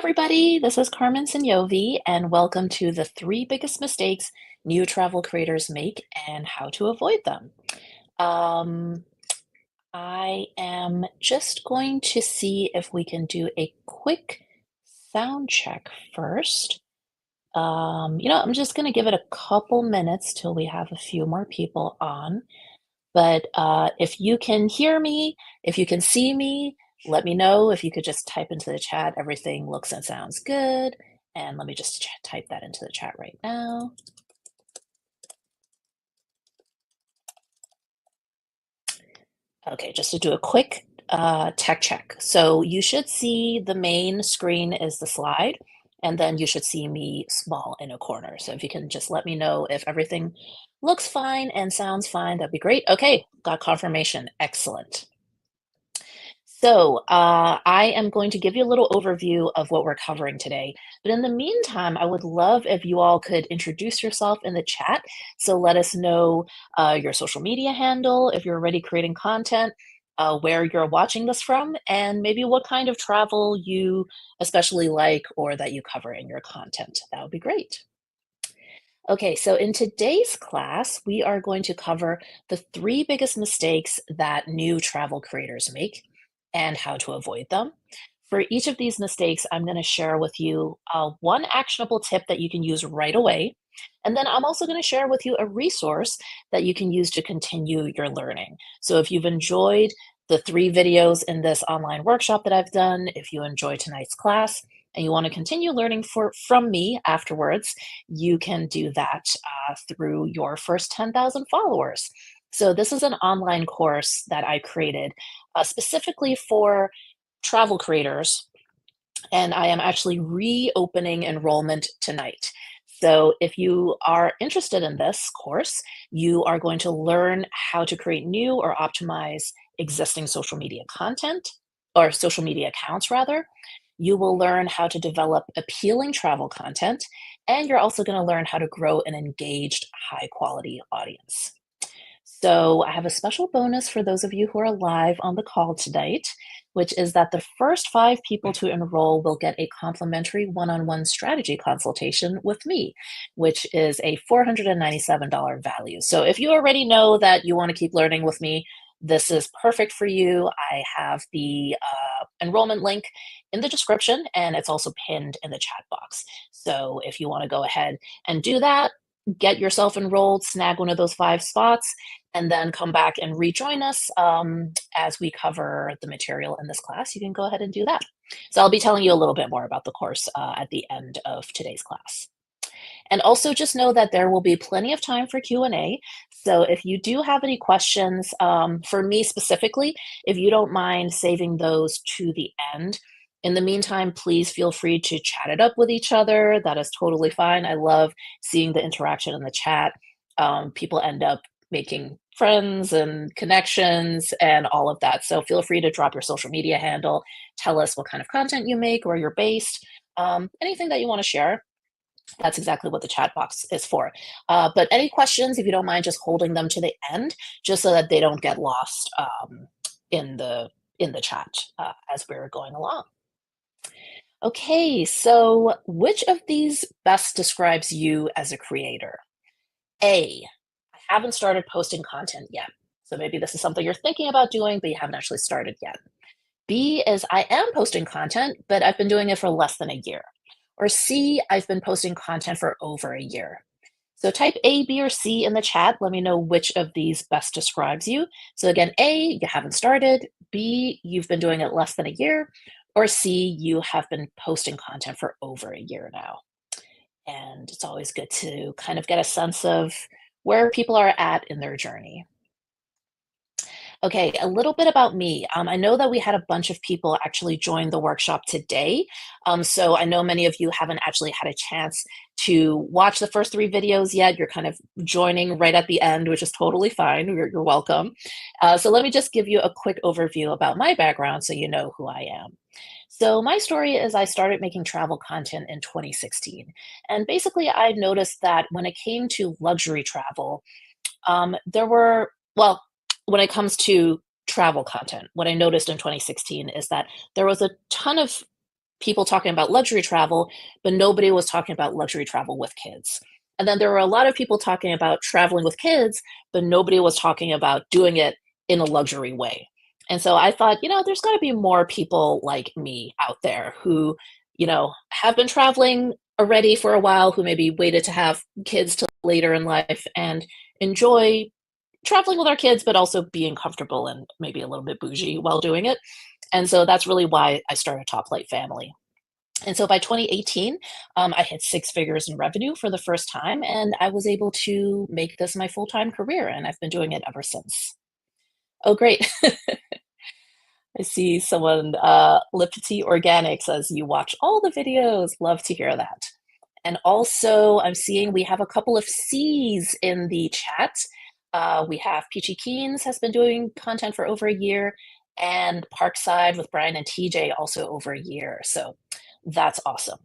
everybody, this is Carmen Signovi, and welcome to the three biggest mistakes new travel creators make and how to avoid them. Um, I am just going to see if we can do a quick sound check first. I'm just going to give it a couple minutes till we have a few more people on. But if you can hear me, if you can see me, let me know. If you could just type into the chat, everything looks and sounds good. And let me just type that into the chat right now. Okay, just to do a quick tech check. So you should see the main screen is the slide, and then you should see me small in a corner. So if you can just let me know if everything looks fine and sounds fine, that'd be great. Okay, got confirmation. Excellent. I am going to give you a little overview of what we're covering today. But in the meantime, I would love if you all could introduce yourself in the chat. So let us know your social media handle, if you're already creating content, where you're watching this from, and maybe what kind of travel you especially like or that you cover in your content. That would be great. Okay, so in today's class, we are going to cover the three biggest mistakes that new travel creators make and how to avoid them. For each of these mistakes, I'm going to share with you one actionable tip that you can use right away. And then I'm also going to share with you a resource that you can use to continue your learning. So if you've enjoyed the three videos in this online workshop that I've done, if you enjoy tonight's class, and you want to continue learning from me afterwards, you can do that through your first 10,000 followers. So this is an online course that I created specifically for travel creators, and I am actually reopening enrollment tonight. So if you are interested in this course, you are going to learn how to create new or optimize existing social media content, or social media accounts rather. You will learn how to develop appealing travel content, and you're also going to learn how to grow an engaged, high quality audience. So, I have a special bonus for those of you who are live on the call tonight, which is that the first five people to enroll will get a complimentary one on one strategy consultation with me, which is a $497 value. So, if you already know that you want to keep learning with me, this is perfect for you. I have the enrollment link in the description, and it's also pinned in the chat box. So, if you want to go ahead and do that, get yourself enrolled, snag one of those five spots, and then come back and rejoin us as we cover the material in this class. You can go ahead and do that. So I'll be telling you a little bit more about the course at the end of today's class. And also just know that there will be plenty of time for Q&A. So if you do have any questions, for me specifically, if you don't mind saving those to the end. In the meantime, please feel free to chat it up with each other. That is totally fine. I love seeing the interaction in the chat. People end up making friends and connections and all of that. So feel free to drop your social media handle, tell us what kind of content you make, where you're based, anything that you want to share. That's exactly what the chat box is for. But any questions, if you don't mind just holding them to the end, just so that they don't get lost in the chat as we're going along. Okay, so which of these best describes you as a creator? A, I haven't started posting content yet. So maybe this is something you're thinking about doing, but you haven't actually started yet. B is I am posting content, but I've been doing it for less than a year. Or C, I've been posting content for over a year. So type A, B, or C in the chat. Let me know which of these best describes you. So again, A, you haven't started. B, you've been doing it less than a year. Or C, you have been posting content for over a year now. And it's always good to kind of get a sense of where people are at in their journey. Okay, a little bit about me. I know that we had a bunch of people actually join the workshop today. So I know many of you haven't actually had a chance to watch the first three videos yet. You're kind of joining right at the end, which is totally fine. You're welcome. So let me just give you a quick overview about my background so you know who I am. So my story is I started making travel content in 2016. And basically I noticed that when it came to luxury travel, there were, well, when it comes to travel content, what I noticed in 2016 is that there was a ton of people talking about luxury travel, but nobody was talking about luxury travel with kids. And then there were a lot of people talking about traveling with kids, but nobody was talking about doing it in a luxury way. And so I thought, there's got to be more people like me out there who, have been traveling already for a while, who maybe waited to have kids till later in life and enjoy traveling with our kids, but also being comfortable and maybe a little bit bougie while doing it. And so that's really why I started Top Flight Family. And so by 2018, I hit six figures in revenue for the first time, and I was able to make this my full time career, and I've been doing it ever since. Oh, great. I see someone, Lipti Organic says you watch all the videos. Love to hear that. And also, I'm seeing we have a couple of C's in the chat. We have Peachy Keens has been doing content for over a year, and Parkside with Brian and TJ also over a year. So that's awesome.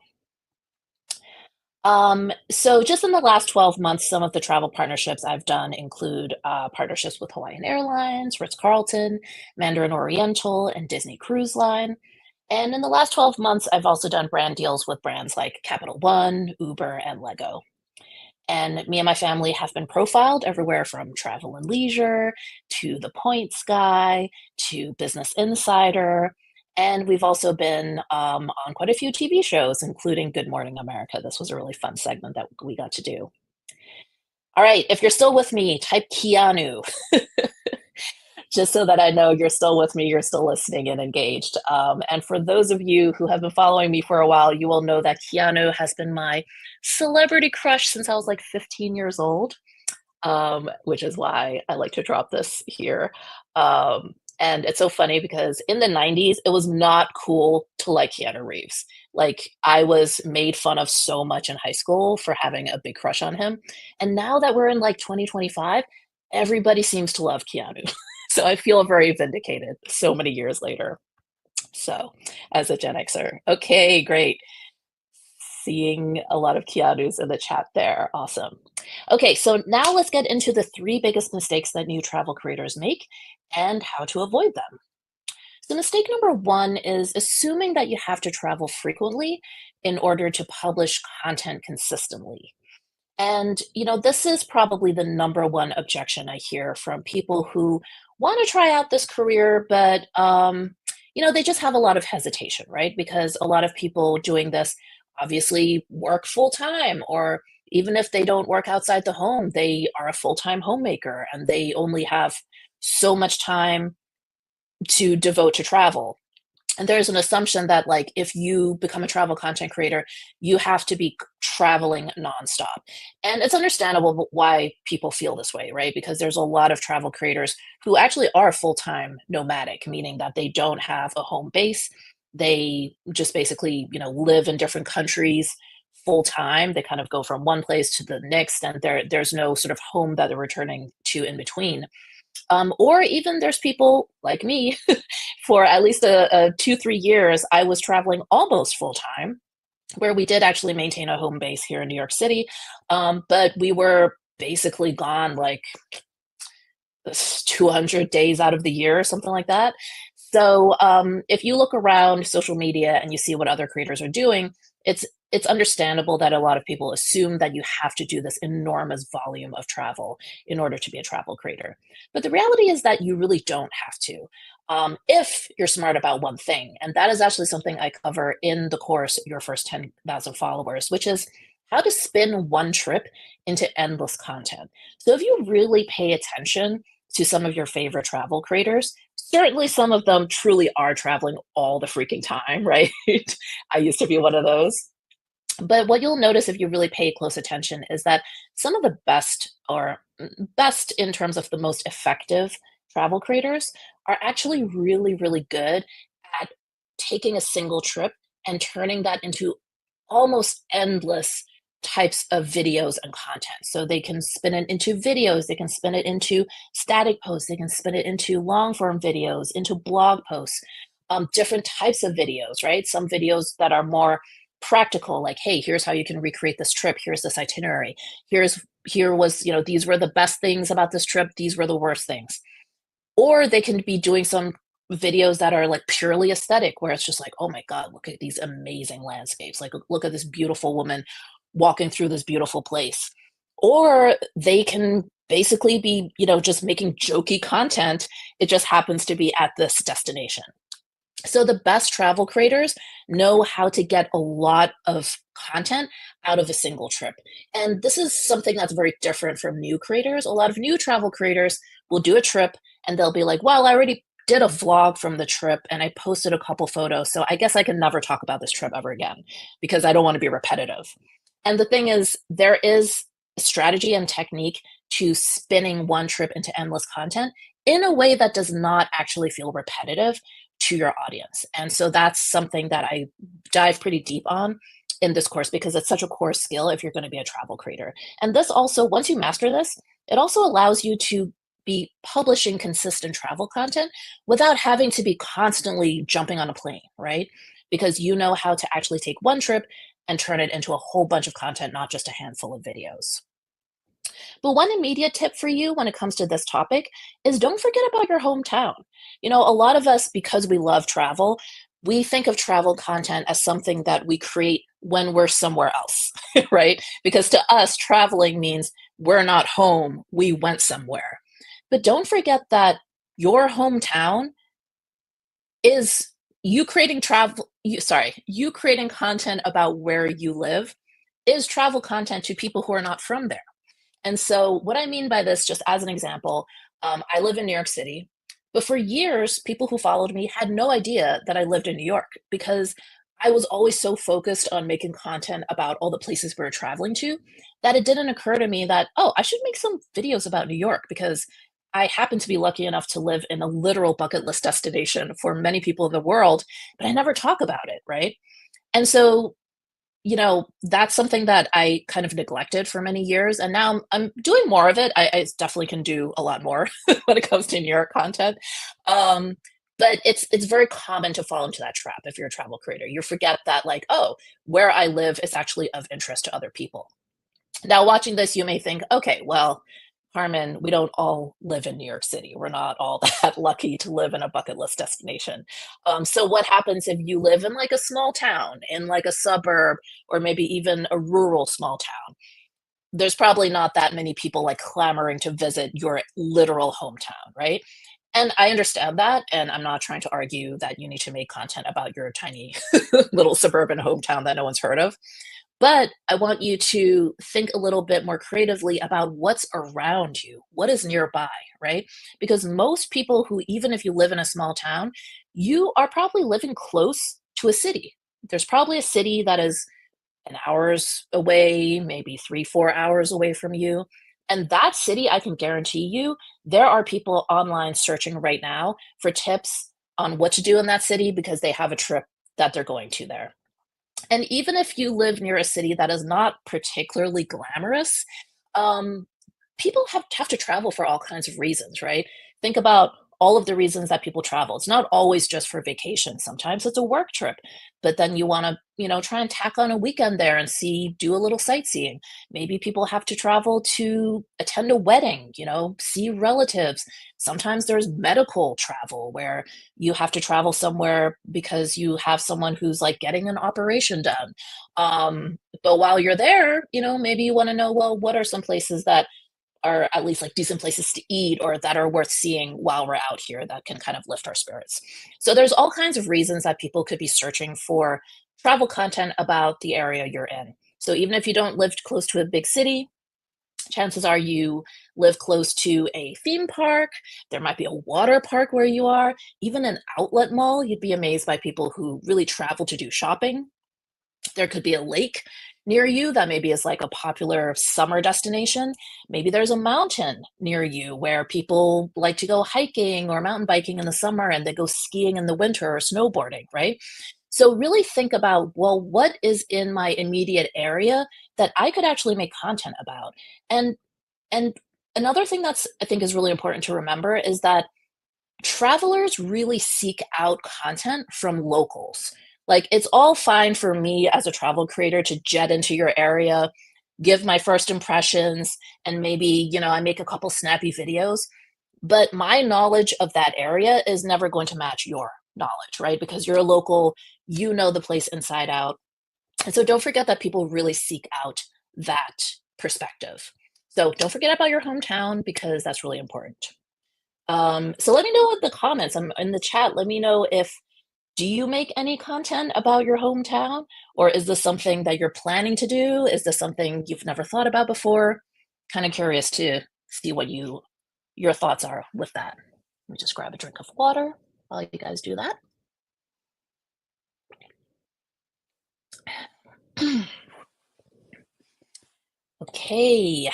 So just in the last 12 months, some of the travel partnerships I've done include partnerships with Hawaiian Airlines, Ritz-Carlton, Mandarin Oriental, and Disney Cruise Line. And in the last 12 months, I've also done brand deals with brands like Capital One, Uber, and Lego. And me and my family have been profiled everywhere from Travel and Leisure to The Points Guy to Business Insider. And we've also been on quite a few TV shows, including Good Morning America. This was a really fun segment that we got to do. All right, if you're still with me, type Keanu. Just so that I know you're still with me, you're still listening and engaged. And for those of you who have been following me for a while, you will know that Keanu has been my celebrity crush since I was like 15 years old, which is why I like to drop this here. And it's so funny because in the 90s, it was not cool to like Keanu Reeves. Like, I was made fun of so much in high school for having a big crush on him. And now that we're in like 2025, everybody seems to love Keanu. So I feel very vindicated so many years later. So, as a Gen Xer. Okay, great. Seeing a lot of Keanu's in the chat there. Awesome. Okay, so now let's get into the three biggest mistakes that new travel creators make and how to avoid them. So, mistake number one is assuming that you have to travel frequently in order to publish content consistently. And, this is probably the number one objection I hear from people who want to try out this career, but, they just have a lot of hesitation, right? Because a lot of people doing this obviously work full time, or even if they don't work outside the home, they are a full time homemaker and they only have so much time to devote to travel. And there's an assumption that, like, if you become a travel content creator, you have to be traveling nonstop. And it's understandable why people feel this way, right? Because there's a lot of travel creators who actually are full-time nomadic, meaning that they don't have a home base. They just basically, live in different countries full time. They kind of go from one place to the next, and there's no sort of home that they're returning to in between. Or even there's people like me, for at least a 2, 3 years, I was traveling almost full time, where we did actually maintain a home base here in New York City. But we were basically gone like 200 days out of the year or something like that. So if you look around social media and you see what other creators are doing, it's understandable that a lot of people assume that you have to do this enormous volume of travel in order to be a travel creator. But the reality is that you really don't have to, if you're smart about one thing. And that is actually something I cover in the course, Your First 10,000 Followers, which is how to spin one trip into endless content. So if you really pay attention to some of your favorite travel creators, certainly some of them truly are traveling all the freaking time, right? I used to be one of those. But what you'll notice if you really pay close attention is that some of the best, or best in terms of the most effective travel creators, are actually really, really good at taking a single trip and turning that into almost endless types of videos and content. So they can spin it into videos, they can spin it into static posts, they can spin it into long form videos, into blog posts, different types of videos, right? Some videos that are more practical, like, hey, here's how you can recreate this trip, here's this itinerary, here was, these were the best things about this trip, these were the worst things. Or they can be doing some videos that are like purely aesthetic, where it's just like, oh my God, look at these amazing landscapes. Like, look at this beautiful woman walking through this beautiful place. Or they can basically be, just making jokey content. It just happens to be at this destination. So the best travel creators know how to get a lot of content out of a single trip. And this is something that's very different from new creators. A lot of new travel creators will do a trip and they'll be like, well, I already did a vlog from the trip and I posted a couple photos. So I guess I can never talk about this trip ever again because I don't want to be repetitive. And the thing is, there is strategy and technique to spinning one trip into endless content in a way that does not actually feel repetitive to your audience. And so that's something that I dive pretty deep on in this course because it's such a core skill if you're going to be a travel creator. And this also, once you master this, it also allows you to be publishing consistent travel content without having to be constantly jumping on a plane, right? Because you know how to actually take one trip and turn it into a whole bunch of content, not just a handful of videos. But one immediate tip for you when it comes to this topic is don't forget about your hometown. A lot of us, because we love travel, we think of travel content as something that we create when we're somewhere else, right? Because to us, traveling means we're not home, we went somewhere. But don't forget that your hometown is you creating content about where you live is travel content to people who are not from there. And so, what I mean by this, just as an example, I live in New York City, but for years, people who followed me had no idea that I lived in New York because I was always so focused on making content about all the places we were traveling to that it didn't occur to me that, oh, I should make some videos about New York because I happen to be lucky enough to live in a literal bucket list destination for many people in the world, but I never talk about it, right? And so that's something that I kind of neglected for many years, and now I'm doing more of it. I definitely can do a lot more when it comes to New York content. Um, but it's very common to fall into that trap if you're a travel creator. You forget that, like, oh, where I live is actually of interest to other people. Now, watching this, you may think, okay, well, Carmen, we don't all live in New York City. We're not all that lucky to live in a bucket list destination. So, what happens if you live in like a small town, in like a suburb, or maybe even a rural small town? There's probably not that many people like clamoring to visit your literal hometown, right? And I understand that. And I'm not trying to argue that you need to make content about your tiny little suburban hometown that no one's heard of. But I want you to think a little bit more creatively about what's around you, what is nearby, right? Because most people who, even if you live in a small town, you are probably living close to a city. There's probably a city that is an hour's away, maybe 3, 4 hours away from you. And that city, I can guarantee you, there are people online searching right now for tips on what to do in that city because they have a trip that they're going to there. And even if you live near a city that is not particularly glamorous, um, people have to travel for all kinds of reasons, right? Think about all of the reasons that people travel. It's not always just for vacation. Sometimes it's a work trip, but then you want to, try and tack on a weekend there and do a little sightseeing. Maybe people have to travel to attend a wedding, see relatives. Sometimes there's medical travel where you have to travel somewhere because you have someone who's like getting an operation done. But while you're there, maybe you want to know, well, what are some places that are at least like decent places to eat or that are worth seeing while we're out here that can kind of lift our spirits. So there's all kinds of reasons that people could be searching for travel content about the area you're in. So even if you don't live close to a big city, chances are you live close to a theme park. There might be a water park where you are, even an outlet mall. You'd be amazed by people who really travel to do shopping. There could be a lake near you that maybe is like a popular summer destination. Maybe there's a mountain near you where people like to go hiking or mountain biking in the summer and they go skiing in the winter or snowboarding, right? So really think about, well, what is in my immediate area that I could actually make content about? And and another thing that's I think is really important to remember is that travelers really seek out content from locals. Like, it's all fine for me as a travel creator to jet into your area, give my first impressions, and maybe, I make a couple snappy videos. But my knowledge of that area is never going to match your knowledge, right? Because you're a local, you know the place inside out. And so don't forget that people really seek out that perspective. So don't forget about your hometown because that's really important. So let me know in the comments, in the chat, let me know if do you make any content about your hometown? Or is this something that you're planning to do? Is this something you've never thought about before? Kind of curious to see what your thoughts are with that. Let me just grab a drink of water while you guys do that. Okay,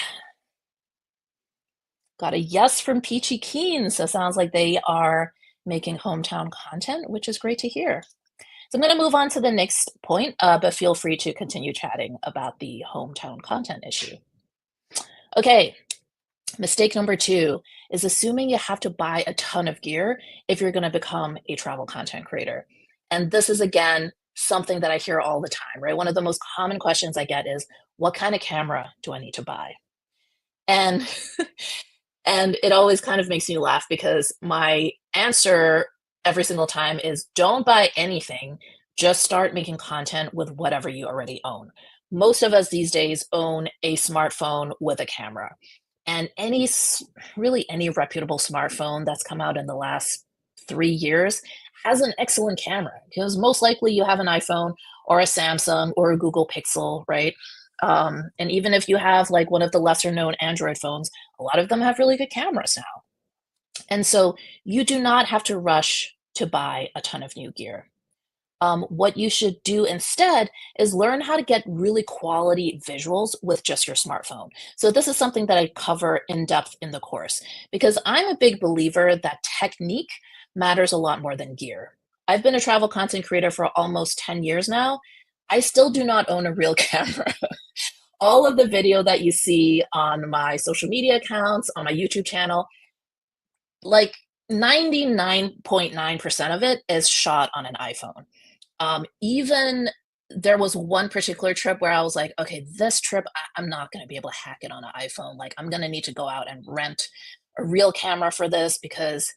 got a yes from Peachy Keen. So sounds like they are making hometown content, which is great to hear. So I'm going to move on to the next point, but feel free to continue chatting about the hometown content issue. Okay, mistake number 2 is assuming you have to buy a ton of gear if you're going to become a travel content creator. And this is, again, something that I hear all the time, right? One of the most common questions I get is, what kind of camera do I need to buy? And and it always kind of makes me laugh because my answer every single time is don't buy anything, just start making content with whatever you already own. Most of us these days own a smartphone with a camera. And really any reputable smartphone that's come out in the last 3 years has an excellent camera because most likely you have an iPhone or a Samsung or a Google Pixel, right? And even if you have like one of the lesser known Android phones, a lot of them have really good cameras now. And so you do not have to rush to buy a ton of new gear. What you should do instead is learn how to get really quality visuals with just your smartphone. So, this is something that I cover in depth in the course because I'm a big believer that technique matters a lot more than gear. I've been a travel content creator for almost 10 years now. I still do not own a real camera. All of the video that you see on my social media accounts, on my YouTube channel, like 99.9% of it is shot on an iPhone. Even there was one particular trip where I was like, okay, this trip, I'm not going to be able to hack it on an iPhone. Like, I'm going to need to go out and rent a real camera for this because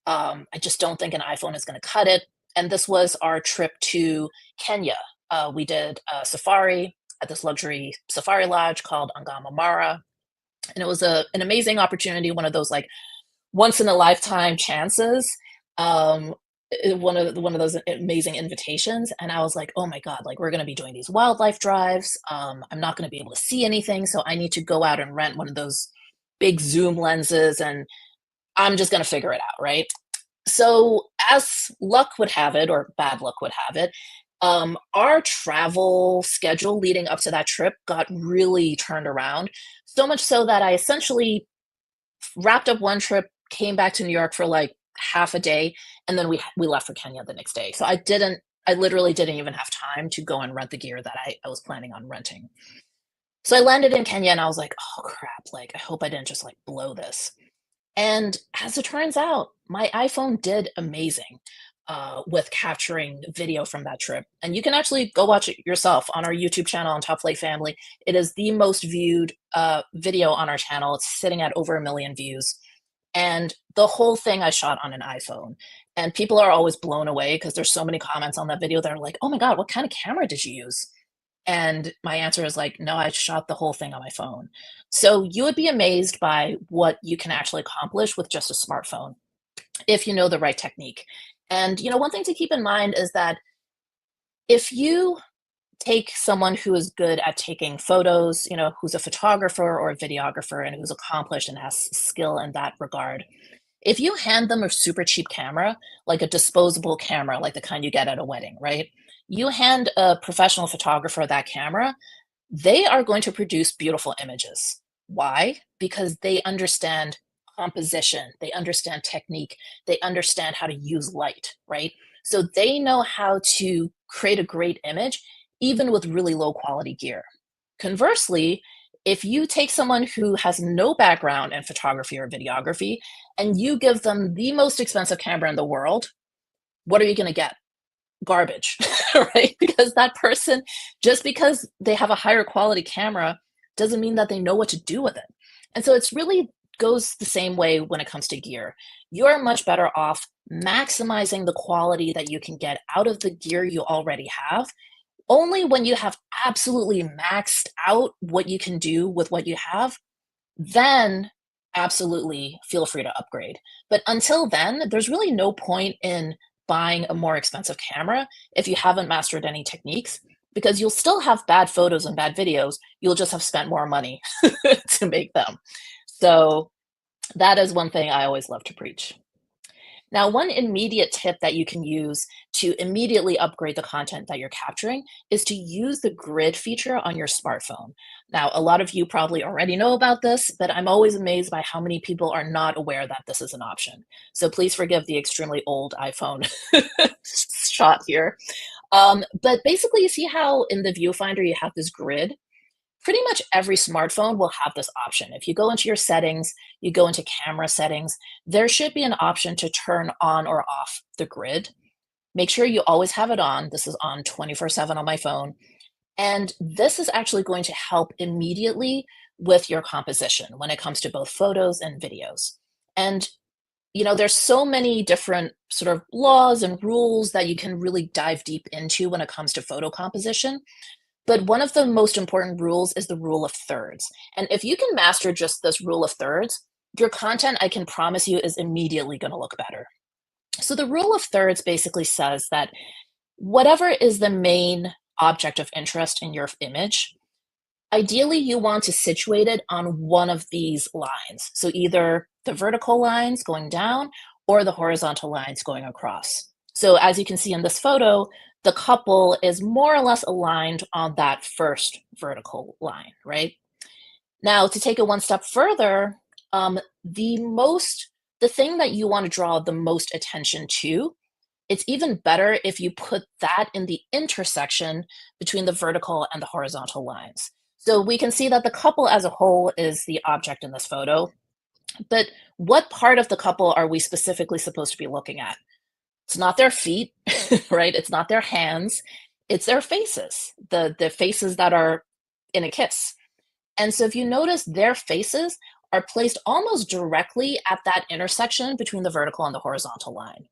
I just don't think an iPhone is going to cut it. And this was our trip to Kenya. We did a safari at this luxury safari lodge called Angama Mara. And it was an amazing opportunity, one of those like once in a lifetime chances. Um, one of those amazing invitations, and I was like, "Oh my god, like we're gonna be doing these wildlife drives. I'm not gonna be able to see anything, so I need to go out and rent one of those big zoom lenses, and I'm just gonna figure it out, right?" So, as luck would have it, or bad luck would have it, our travel schedule leading up to that trip got really turned around. So much so that I essentially wrapped up one trip, came back to New York for like half a day, and then we left for Kenya the next day. So I literally didn't even have time to go and rent the gear that I was planning on renting. So I landed in Kenya and I was like, oh crap, like I hope I didn't just like blow this. And as it turns out, my iPhone did amazing with capturing video from that trip. And you can actually go watch it yourself on our YouTube channel on Top Flight Family. It is the most viewed video on our channel. It's sitting at over 1 million views. And the whole thing I shot on an iPhone. And people are always blown away because there's so many comments on that video that are like, oh my God, what kind of camera did you use? And my answer is like, no, I shot the whole thing on my phone. So you would be amazed by what you can actually accomplish with just a smartphone if you know the right technique. And one thing to keep in mind is that if you take someone who is good at taking photos, who's a photographer or a videographer and who's accomplished and has skill in that regard, if you hand them a super cheap camera, like a disposable camera, like the kind you get at a wedding, right? You hand a professional photographer that camera, they are going to produce beautiful images. Why? Because they understand composition, they understand technique, they understand how to use light, right? So they know how to create a great image, even with really low quality gear. Conversely, if you take someone who has no background in photography or videography and you give them the most expensive camera in the world, what are you going to get? Garbage, right? Because that person, just because they have a higher quality camera, doesn't mean that they know what to do with it. And so it's really goes the same way when it comes to gear. You're much better off maximizing the quality that you can get out of the gear you already have. Only when you have absolutely maxed out what you can do with what you have, then absolutely feel free to upgrade. But until then, there's really no point in buying a more expensive camera if you haven't mastered any techniques, because you'll still have bad photos and bad videos. You'll just have spent more money to make them. So that is one thing I always love to preach. Now, one immediate tip that you can use to immediately upgrade the content that you're capturing is to use the grid feature on your smartphone. Now, a lot of you probably already know about this, but I'm always amazed by how many people are not aware that this is an option. So please forgive the extremely old iPhone shot here. But basically, you see how in the viewfinder you have this grid? Pretty much every smartphone will have this option. If you go into your settings, you go into camera settings, there should be an option to turn on or off the grid. Make sure you always have it on. This is on 24/7 on my phone. And this is actually going to help immediately with your composition when it comes to both photos and videos. And there's so many different sort of laws and rules that you can really dive deep into when it comes to photo composition. But one of the most important rules is the rule of thirds. And if you can master just this rule of thirds, your content, I can promise you, is immediately going to look better. So the rule of thirds basically says that whatever is the main object of interest in your image, ideally you want to situate it on one of these lines. So either the vertical lines going down or the horizontal lines going across. So as you can see in this photo, the couple is more or less aligned on that first vertical line, right? Now, to take it one step further, the thing that you want to draw the most attention to, it's even better if you put that in the intersection between the vertical and the horizontal lines. So we can see that the couple as a whole is the object in this photo, but what part of the couple are we specifically supposed to be looking at? It's not their feet, right? It's not their hands. It's their faces, the faces that are in a kiss. And so if you notice, their faces are placed almost directly at that intersection between the vertical and the horizontal line.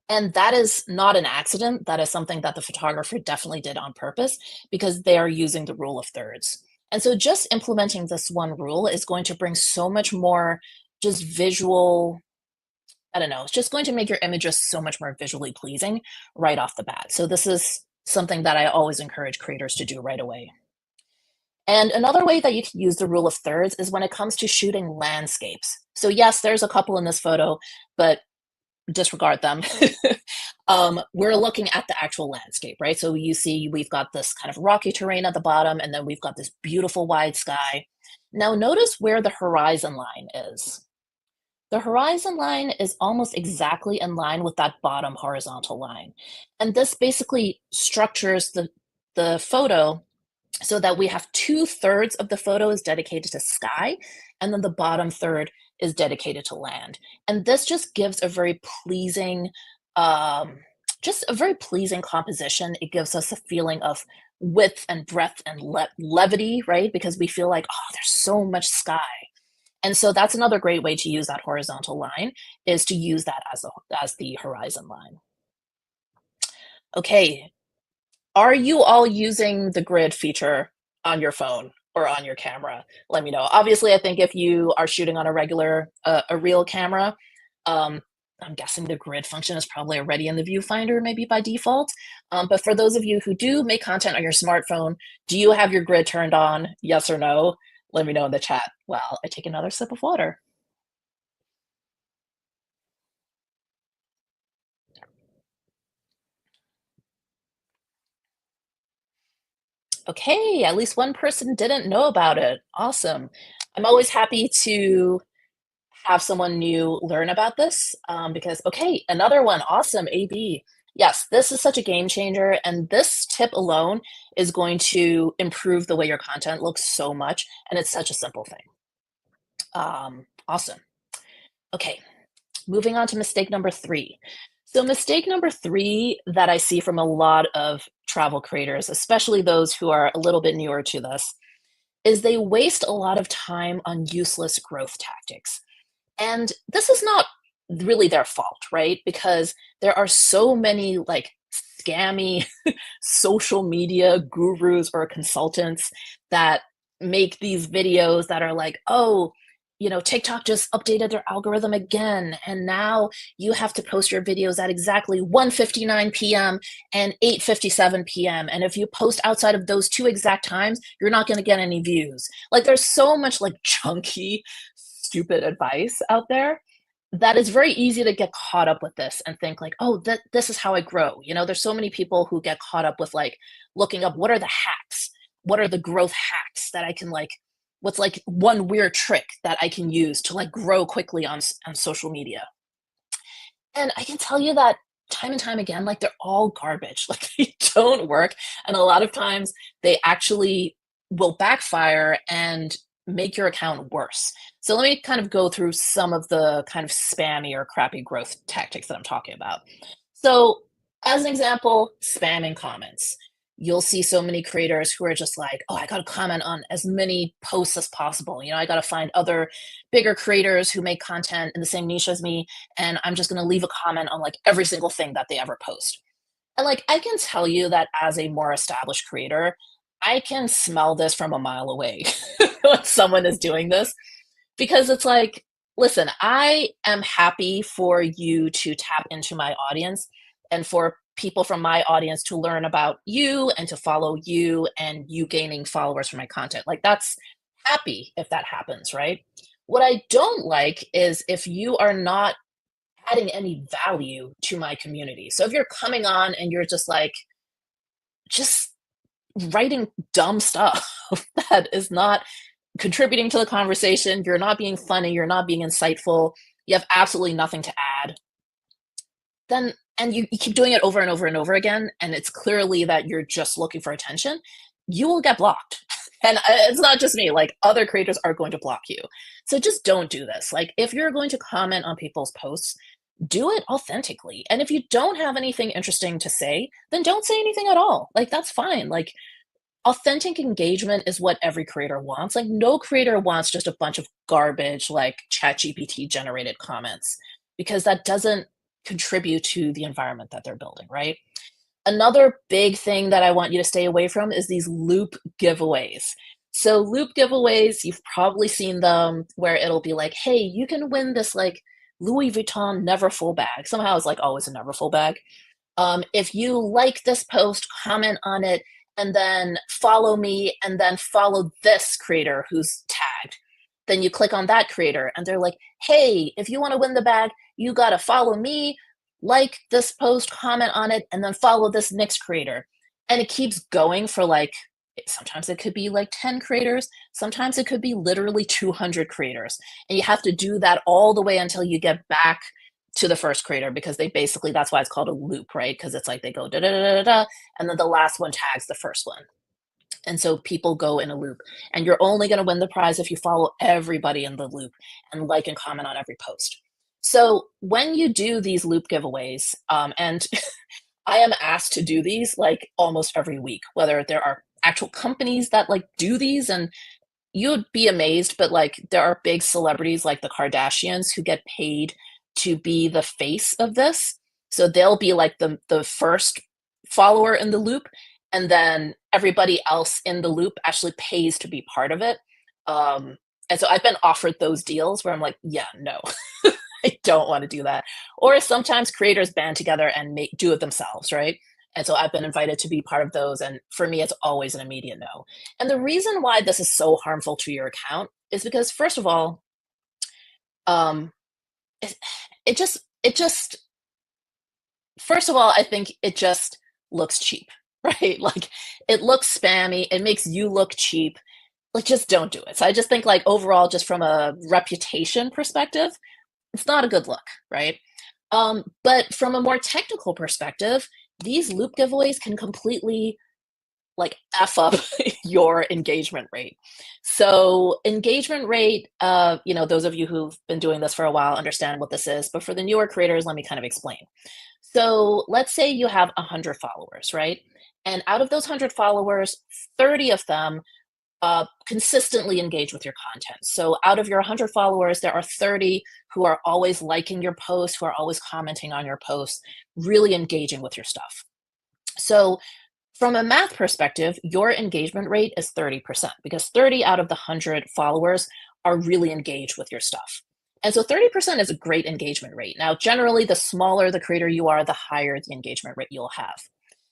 And that is not an accident. That is something that the photographer definitely did on purpose because they are using the rule of thirds. And so just implementing this one rule is going to bring so much more just visual, I don't know, it's just going to make your images so much more visually pleasing right off the bat. So this is something that I always encourage creators to do right away. And another way that you can use the rule of thirds is when it comes to shooting landscapes. So yes, there's a couple in this photo, but disregard them. We're looking at the actual landscape, right? So you see we've got this kind of rocky terrain at the bottom, and then we've got this beautiful wide sky. Now notice where the horizon line is. The horizon line is almost exactly in line with that bottom horizontal line. And this basically structures the photo so that we have 2/3 of the photo is dedicated to sky, and then the bottom third is dedicated to land. And this just gives a very pleasing, just a very pleasing composition. It gives us a feeling of width and breadth and levity, right? Because we feel like, oh, there's so much sky. And so that's another great way to use that horizontal line is to use that as the horizon line. Okay, are you all using the grid feature on your phone or on your camera? Let me know. Obviously, I think if you are shooting on a regular, a real camera, um, I'm guessing the grid function is probably already in the viewfinder, maybe by default. But for those of you who do make content on your smartphone, do you have your grid turned on? Yes or no? Let me know in the chat. Well, I take another sip of water. Okay, at least one person didn't know about it. Awesome. I'm always happy to have someone new learn about this because, okay, another one. Awesome. AB. Yes, this is such a game changer. And this tip alone is going to improve the way your content looks so much. And it's such a simple thing. Awesome. Okay, moving on to mistake number 3. So, mistake number 3 that I see from a lot of travel creators, especially those who are a little bit newer to this, is they waste a lot of time on useless growth tactics. And this is not really their fault, right? Because there are so many like scammy social media gurus or consultants that make these videos that are like, oh, TikTok just updated their algorithm again, and now you have to post your videos at exactly 1:59 p.m. and 8:57 p.m. And if you post outside of those two exact times, you're not going to get any views. Like there's so much like chunky, stupid advice out there that it's very easy to get caught up with this and think like, oh, this is how I grow. There's so many people who get caught up with like looking up what are the hacks, what are the growth hacks that I can like, what's like one weird trick that I can use to like grow quickly on social media. And I can tell you that time and time again, like they're all garbage. Like they don't work. And a lot of times they actually will backfire and make your account worse. So let me kind of go through some of the kind of spammy or crappy growth tactics that I'm talking about. So, as an example, spamming comments. You'll see so many creators who are just like, oh, I got to comment on as many posts as possible. I got to find other bigger creators who make content in the same niche as me, and I'm just going to leave a comment on like every single thing that they ever post. And like, I can tell you that as a more established creator, I can smell this from a mile away when someone is doing this because it's like, listen, I am happy for you to tap into my audience and for people from my audience to learn about you and to follow you and you gaining followers from my content. Like, that's happy if that happens, right? What I don't like is if you are not adding any value to my community. So if you're coming on and you're just like, just writing dumb stuff that is not contributing to the conversation, you're not being funny, you're not being insightful, you have absolutely nothing to add, then and you keep doing it over and over and over again, and it's clearly that you're just looking for attention, you will get blocked. And it's not just me, like other creators are going to block you. So just don't do this. Like if you're going to comment on people's posts, do it authentically. And if you don't have anything interesting to say, then don't say anything at all. Like that's fine. Like authentic engagement is what every creator wants. Like no creator wants just a bunch of garbage like ChatGPT generated comments because that doesn't contribute to the environment that they're building, right? Another big thing that I want you to stay away from is these loop giveaways. So loop giveaways, you've probably seen them where it'll be like, hey, you can win this like Louis Vuitton Neverfull bag. Somehow it's like always a Neverfull bag. If you like this post, comment on it, and then follow me, and then follow this creator who's tagged. Then you click on that creator, and they're like, hey, if you want to win the bag, you got to follow me, like this post, comment on it, and then follow this next creator. And it keeps going for like, sometimes it could be like 10 creators, sometimes it could be literally 200 creators. And you have to do that all the way until you get back to the first creator because they basically, that's why it's called a loop, right? Because it's like they go da da da da da, and then the last one tags the first one. And so people go in a loop, and you're only going to win the prize if you follow everybody in the loop and like and comment on every post. So when you do these loop giveaways, and I am asked to do these like almost every week, whether there are actual companies that like do these, and you'd be amazed, but like there are big celebrities like the Kardashians who get paid to be the face of this. So they'll be like the first follower in the loop, and then everybody else in the loop actually pays to be part of it. And so I've been offered those deals where I'm like, yeah, no, I don't want to do that. Or sometimes creators band together and do it themselves, right? And so I've been invited to be part of those. And for me, it's always an immediate no. And the reason why this is so harmful to your account is because, first of all, um, it, it just, first of all, I think it just looks cheap, right? Like it looks spammy. It makes you look cheap. Like just don't do it. So I just think like overall, just from a reputation perspective, it's not a good look, right? But from a more technical perspective, these loop giveaways can completely like F up your engagement rate. So engagement rate, those of you who've been doing this for a while understand what this is, but for the newer creators, let me kind of explain. So let's say you have 100 followers, right? And out of those 100 followers, 30 of them consistently engage with your content. So out of your 100 followers, there are 30 who are always liking your posts, who are always commenting on your posts, really engaging with your stuff. So from a math perspective, your engagement rate is 30% because 30 out of the 100 followers are really engaged with your stuff. And so 30% is a great engagement rate. Now, generally, the smaller the creator you are, the higher the engagement rate you'll have.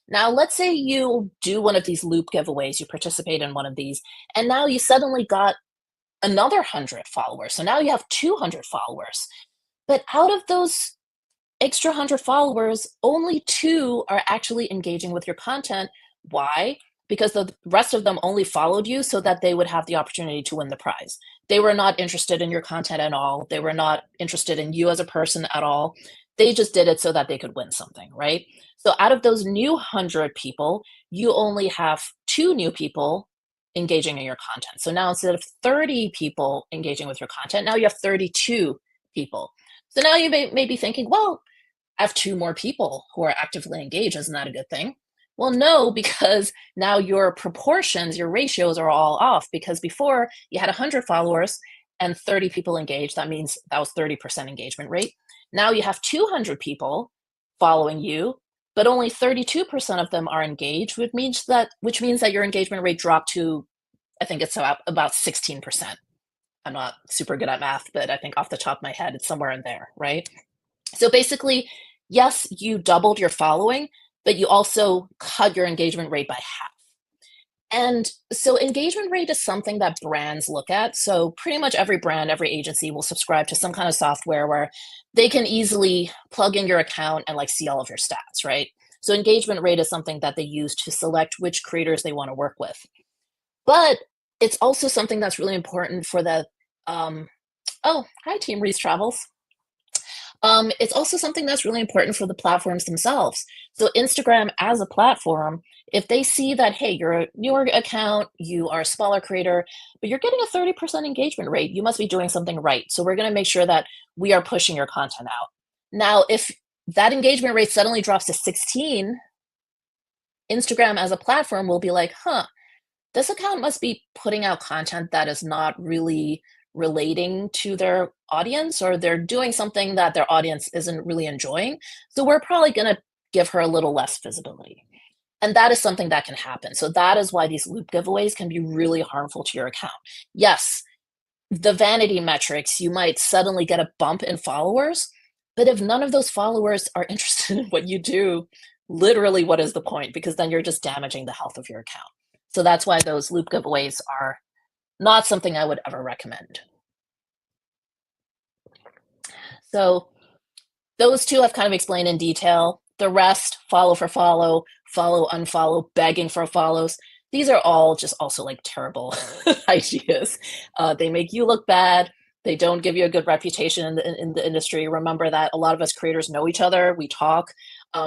Now, let's say you do one of these loop giveaways, you participate in one of these, and now you suddenly got another 100 followers. So now you have 200 followers. But out of those extra 100 followers, only two are actually engaging with your content. Why? Because the rest of them only followed you so that they would have the opportunity to win the prize. They were not interested in your content at all. They were not interested in you as a person at all. They just did it so that they could win something, right? So out of those new 100 people, you only have two new people engaging in your content. So now instead of 30 people engaging with your content, now you have 32 people. So now you may be thinking, well, I have two more people who are actively engaged. Isn't that a good thing? Well, no, because now your proportions, your ratios are all off. Because before you had 100 followers and 30 people engaged, that means that was 30% engagement rate. Now you have 200 people following you, but only 32% of them are engaged, which means that your engagement rate dropped to, I think it's about 16%. I'm not super good at math, but I think off the top of my head, it's somewhere in there, right? So basically, yes, you doubled your following, but you also cut your engagement rate by half. And so engagement rate is something that brands look at. So pretty much every brand, every agency will subscribe to some kind of software where they can easily plug in your account and like see all of your stats, right? So engagement rate is something that they use to select which creators they want to work with. But it's also something that's really important for the oh, hi Team Reese Travels. It's also something that's really important for the platforms themselves. So Instagram as a platform, if they see that, hey, you're a newer account, you are a smaller creator, but you're getting a 30% engagement rate, you must be doing something right. So we're going to make sure that we are pushing your content out. Now, if that engagement rate suddenly drops to 16, Instagram as a platform will be like, huh, this account must be putting out content that is not really relating to their audience, or they're doing something that their audience isn't really enjoying. So we're probably going to give her a little less visibility. And that is something that can happen. So that is why these loop giveaways can be really harmful to your account. Yes, the vanity metrics, you might suddenly get a bump in followers, but if none of those followers are interested in what you do, literally, what is the point? Because then you're just damaging the health of your account. So that's why those loop giveaways are not something I would ever recommend. So those two I've kind of explained in detail. The rest, follow for follow, follow, unfollow, begging for follows. These are all just also like terrible ideas. They make you look bad. They don't give you a good reputation in the industry. Remember that a lot of us creators know each other. We talk.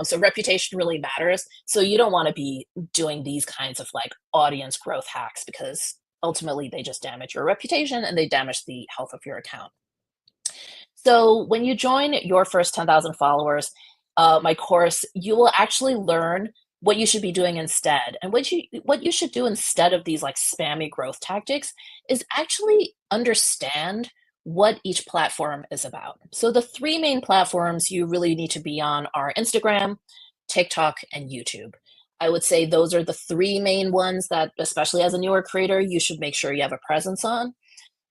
So reputation really matters. So you don't want to be doing these kinds of like audience growth hacks, because ultimately they just damage your reputation and they damage the health of your account. So when you join your first 10,000 followers, my course, you will actually learn what you should be doing instead. And what you should do instead of these like spammy growth tactics is actually understand what each platform is about. So the three main platforms you really need to be on are Instagram, TikTok, and YouTube. I would say those are the three main ones that, especially as a newer creator, you should make sure you have a presence on.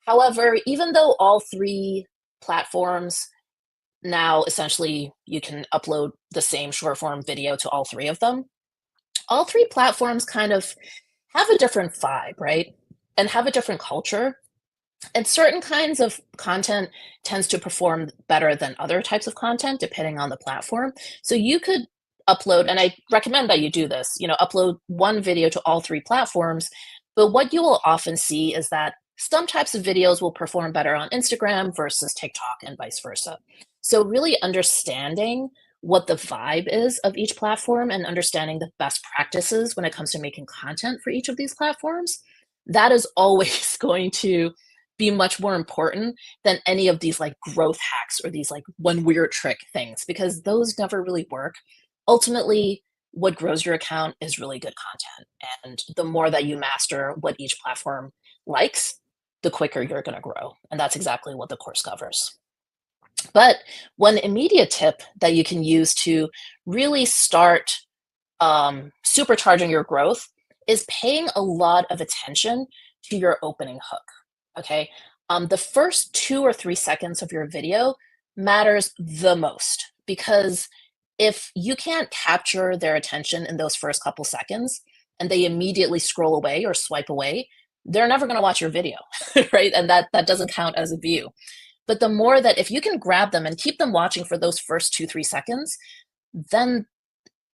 However, even though all three platforms now essentially you can upload the same short form video to all three of them, all three platforms kind of have a different vibe, right? And have a different culture. And certain kinds of content tends to perform better than other types of content depending on the platform. So you could upload, and I recommend that you do this, upload one video to all three platforms. But what you will often see is that some types of videos will perform better on Instagram versus TikTok and vice versa. So really understanding what the vibe is of each platform and understanding the best practices when it comes to making content for each of these platforms, that is always going to be much more important than any of these like growth hacks or these like one weird trick things, because those never really work. Ultimately, what grows your account is really good content. And the more that you master what each platform likes, the quicker you're going to grow. And that's exactly what the course covers. But one immediate tip that you can use to really start supercharging your growth is paying a lot of attention to your opening hook. Okay. The first 2 or 3 seconds of your video matters the most because if you can't capture their attention in those first couple seconds and they immediately scroll away or swipe away, they're never going to watch your video, right? And that doesn't count as a view. But the more that if you can grab them and keep them watching for those first 2, 3 seconds, then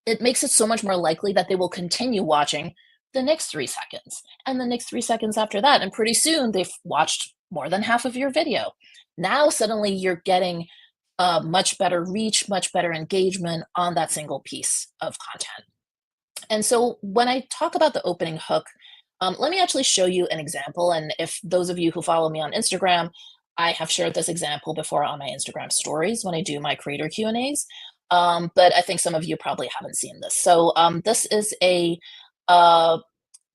it makes it so much more likely that they will continue watching the next 3 seconds and the next 3 seconds after that. And pretty soon they've watched more than half of your video. Now, suddenly, you're getting much better reach, much better engagement on that single piece of content. And so, when I talk about the opening hook, let me actually show you an example. And if those of you who follow me on Instagram, I have shared this example before on my Instagram stories when I do my creator Q&As. But I think some of you probably haven't seen this. So this is a uh,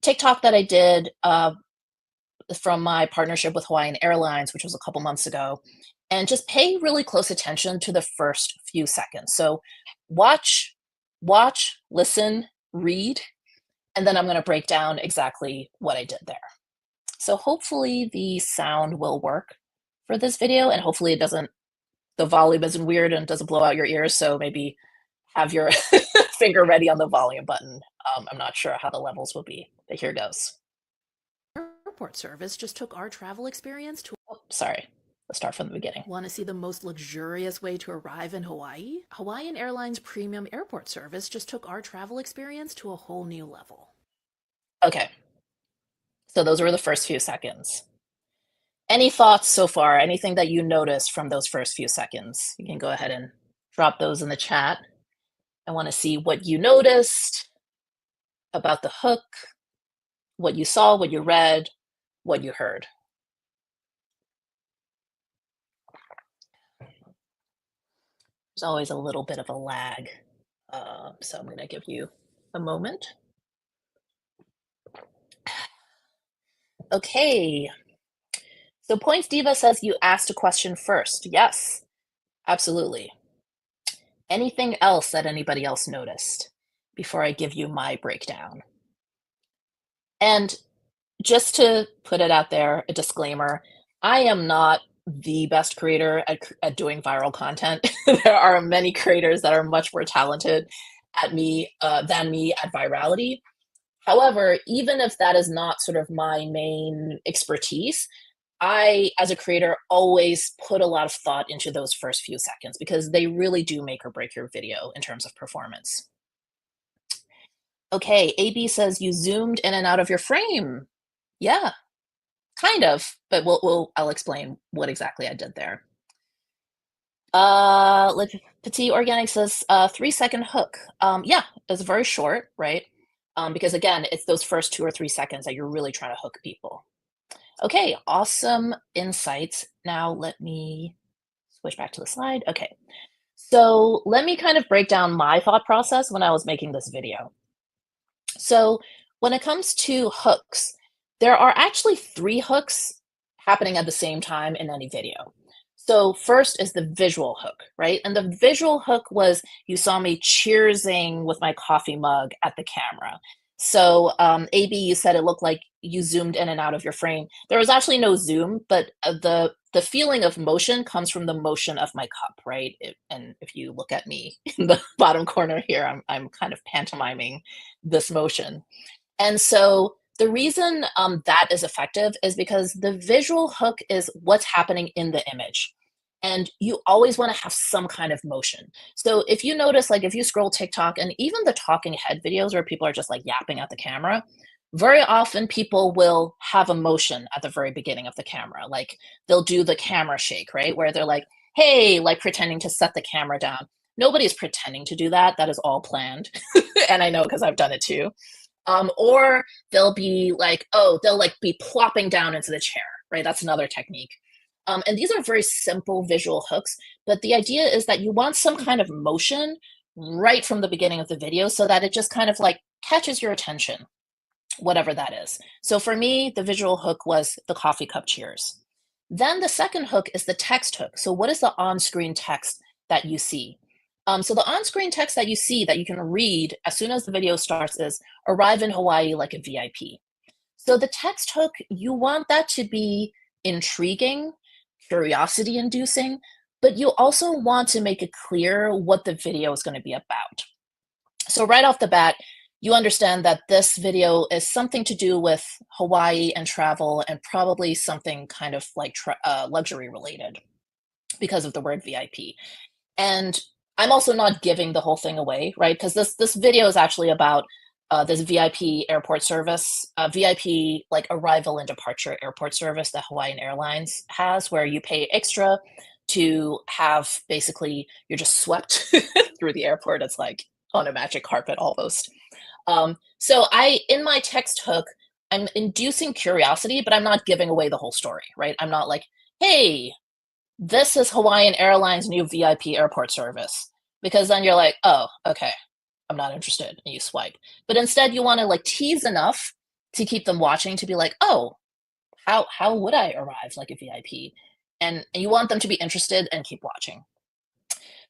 TikTok that I did from my partnership with Hawaiian Airlines, which was a couple months ago. And just pay really close attention to the first few seconds. So watch, listen, read, and then I'm going to break down exactly what I did there. So hopefully the sound will work for this video, and hopefully the volume isn't weird and doesn't blow out your ears. So maybe have your finger ready on the volume button. I'm not sure how the levels will be, but here goes. Airport service just took our travel experience to. Oh, sorry. Let's start from the beginning. Want to see the most luxurious way to arrive in Hawaii? Hawaiian Airlines premium airport service just took our travel experience to a whole new level. Okay. So those were the first few seconds. Any thoughts so far? Anything that you noticed from those first few seconds? You can go ahead and drop those in the chat. I want to see what you noticed about the hook, what you saw, what you read, what you heard. There's always a little bit of a lag. So I'm going to give you a moment. Okay. So Points Diva says you asked a question first. Yes, absolutely. Anything else that anybody else noticed before I give you my breakdown? And just to put it out there, a disclaimer, I am not the best creator at doing viral content. There are many creators that are much more talented at me than me at virality. However, even if that is not sort of my main expertise, I, as a creator, always put a lot of thought into those first few seconds because they really do make or break your video in terms of performance. Okay, AB says you zoomed in and out of your frame. Yeah, kind of, but I'll explain what exactly I did there. Petit Organic says 3 second hook. Yeah, it's very short, right? Because again, it's those first 2 or 3 seconds that you're really trying to hook people. Okay, awesome insights. Now let me switch back to the slide. Okay, so let me kind of break down my thought process when I was making this video. So when it comes to hooks, there are actually 3 hooks happening at the same time in any video. So first is the visual hook, right? And the visual hook was you saw me cheersing with my coffee mug at the camera. So AB, you said it looked like you zoomed in and out of your frame. There was actually no zoom, but the feeling of motion comes from the motion of my cup, right? And if you look at me in the bottom corner here, I'm kind of pantomiming this motion. And so the reason that is effective is because the visual hook is what's happening in the image. And you always want to have some kind of motion. So if you notice, like if you scroll TikTok and even the talking head videos where people are just like yapping at the camera, very often people will have a motion at the very beginning of the camera. Like they'll do the camera shake, right? Where they're like, hey, like pretending to set the camera down. Nobody's pretending to do that. That is all planned. And I know because I've done it too. Or they'll be like, oh, they'll like be plopping down into the chair, right? That's another technique. And these are very simple visual hooks, but the idea is that you want some kind of motion right from the beginning of the video so that it just kind of like catches your attention, whatever that is. So for me, the visual hook was the coffee cup cheers. Then the second hook is the text hook. So what is the on-screen text that you see? So the on-screen text that you see that you can read as soon as the video starts is arrive in Hawaii like a VIP. So the text hook, you want that to be intriguing, curiosity inducing, but you also want to make it clear what the video is going to be about. So right off the bat, you understand that this video is something to do with Hawaii and travel and probably something kind of like luxury related because of the word VIP. And I'm also not giving the whole thing away, right? Because this video is actually about this VIP airport service, VIP like arrival and departure airport service that Hawaiian Airlines has, where you pay extra to have basically you're just swept through the airport. It's like on a magic carpet almost. So I in my text hook, I'm inducing curiosity, but I'm not giving away the whole story, right? I'm not like, hey, this is Hawaiian Airlines' new VIP airport service. Because then you're like, oh, okay, I'm not interested. And you swipe. But instead, you want to like tease enough to keep them watching to be like, oh, how would I arrive like a VIP? And you want them to be interested and keep watching.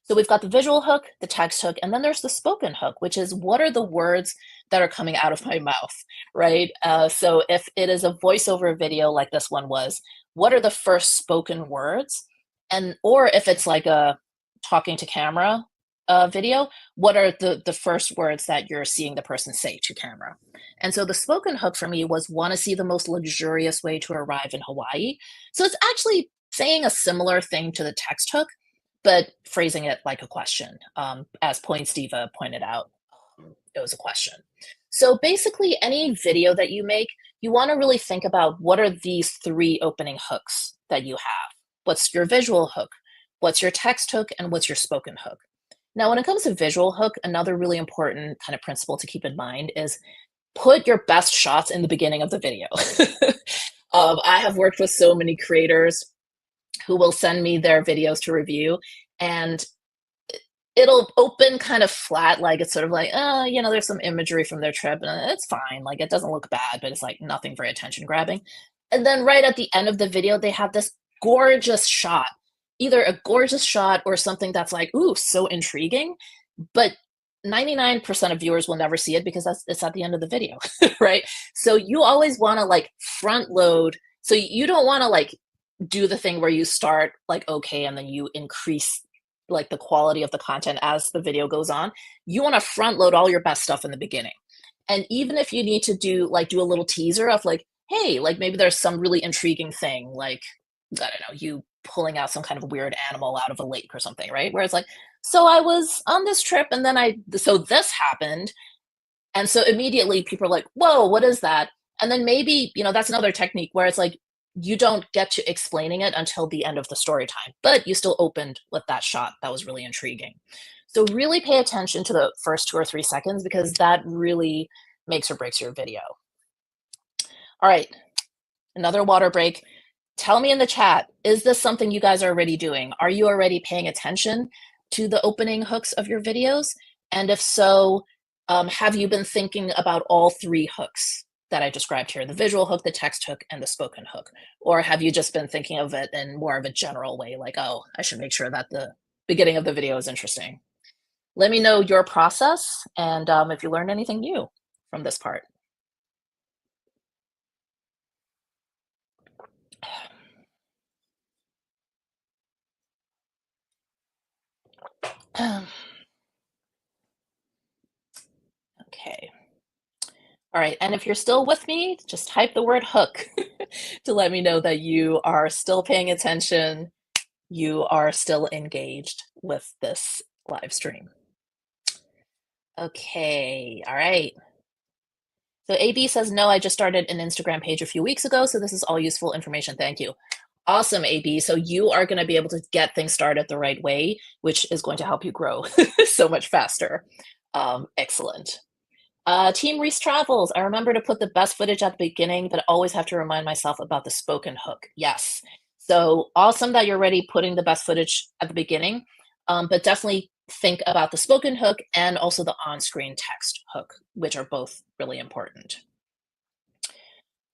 So we've got the visual hook, the text hook, and then there's the spoken hook, which is what are the words that are coming out of my mouth, right? So if it is a voiceover video like this one was, what are the first spoken words? And or if it's like a talking to camera video, what are the first words that you're seeing the person say to camera? And so the spoken hook for me was want to see the most luxurious way to arrive in Hawaii. So it's actually saying a similar thing to the text hook, but phrasing it like a question. As Points Diva pointed out, it was a question. So basically, any video that you make, you want to really think about what are these three opening hooks that you have? What's your visual hook? What's your text hook? And what's your spoken hook? Now, when it comes to visual hook, another really important kind of principle to keep in mind is put your best shots in the beginning of the video. I have worked with so many creators who will send me their videos to review, and it'll open kind of flat, like it's sort of like, there's some imagery from their trip, and it's fine. Like it doesn't look bad, but it's like nothing very attention grabbing. And then right at the end of the video, they have this gorgeous shot, either a gorgeous shot or something that's like, ooh, so intriguing. But 99% of viewers will never see it because it's at the end of the video, right? So you always want to like front load. So you don't want to like do the thing where you start like okay and then you increase like the quality of the content as the video goes on. You want to front load all your best stuff in the beginning. And even if you need to do a little teaser of like, hey, like maybe there's some really intriguing thing, like I don't know, you pulling out some kind of weird animal out of a lake or something, right? Where it's like, so I was on this trip and then so this happened. And so immediately people are like, whoa, what is that? And then maybe, that's another technique where it's like, you don't get to explaining it until the end of the story time, but you still opened with that shot that was really intriguing. So really pay attention to the first 2 or 3 seconds because that really makes or breaks your video. All right, another water break. Tell me in the chat, is this something you guys are already doing? Are you already paying attention to the opening hooks of your videos? And if so, have you been thinking about all three hooks that I described here, the visual hook, the text hook, and the spoken hook? Or have you just been thinking of it in more of a general way, like, oh, I should make sure that the beginning of the video is interesting? Let me know your process and if you learned anything new from this part. Okay. All right, and if you're still with me, just type the word hook to let me know that you are still paying attention, you are still engaged with this live stream. Okay, all right. So AB says, no, I just started an Instagram page a few weeks ago, so this is all useful information. Thank you. Awesome, AB. So you are going to be able to get things started the right way, which is going to help you grow so much faster. Excellent. Team Reese Travels. I remember to put the best footage at the beginning, but always have to remind myself about the spoken hook. Yes. So awesome that you're already putting the best footage at the beginning, but definitely think about the spoken hook and also the on-screen text hook, which are both really important.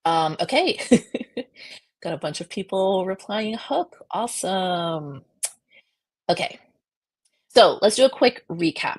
Okay. Got a bunch of people replying hook. Awesome. Okay, so let's do a quick recap.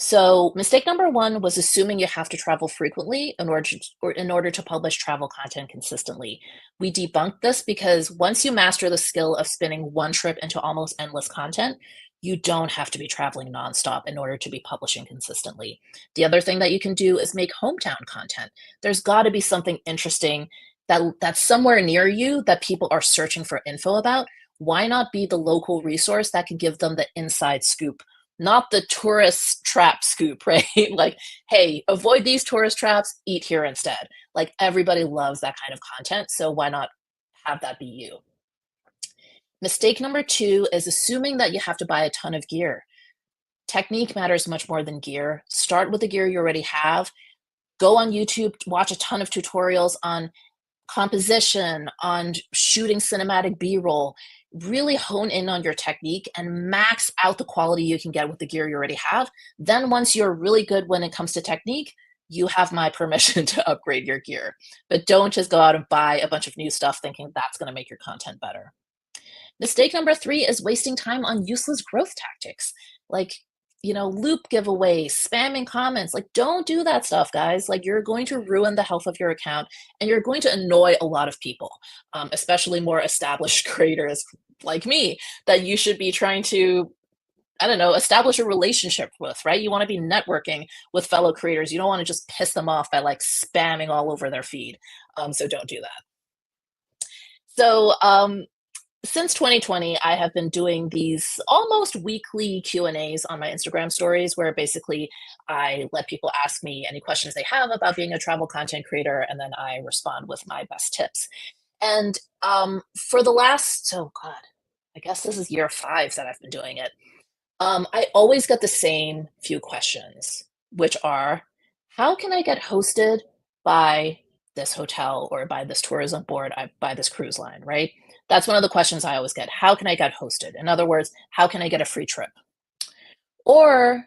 So mistake number one was assuming you have to travel frequently in order to publish travel content consistently. We debunked this because once you master the skill of spinning one trip into almost endless content, you don't have to be traveling nonstop in order to be publishing consistently. The other thing that you can do is make hometown content. There's got to be something interesting that's somewhere near you that people are searching for info about. Why not be the local resource that can give them the inside scoop, not the tourist trap scoop, right? Like, hey, avoid these tourist traps, eat here instead. Like, everybody loves that kind of content, so why not have that be you? Mistake number two is assuming that you have to buy a ton of gear. Technique matters much more than gear. Start with the gear you already have. Go on YouTube, watch a ton of tutorials on composition, on shooting cinematic B-roll. Really hone in on your technique and max out the quality you can get with the gear you already have. Then once you're really good when it comes to technique, you have my permission to upgrade your gear. But don't just go out and buy a bunch of new stuff thinking that's going to make your content better. Mistake number three is wasting time on useless growth tactics, like, loop giveaways, spamming comments. Like, don't do that stuff, guys. Like, you're going to ruin the health of your account and you're going to annoy a lot of people, especially more established creators like me, that you should be trying to, I don't know, establish a relationship with, right? You want to be networking with fellow creators. You don't want to just piss them off by like spamming all over their feed. So don't do that. So, since 2020, I have been doing these almost weekly Q&As on my Instagram stories where basically I let people ask me any questions they have about being a travel content creator, and then I respond with my best tips. And for the last, oh God, I guess this is year five that I've been doing it. I always get the same few questions, which are, how can I get hosted by this hotel or by this tourism board, by this cruise line, right? That's one of the questions I always get. How can I get hosted? In other words, how can I get a free trip? Or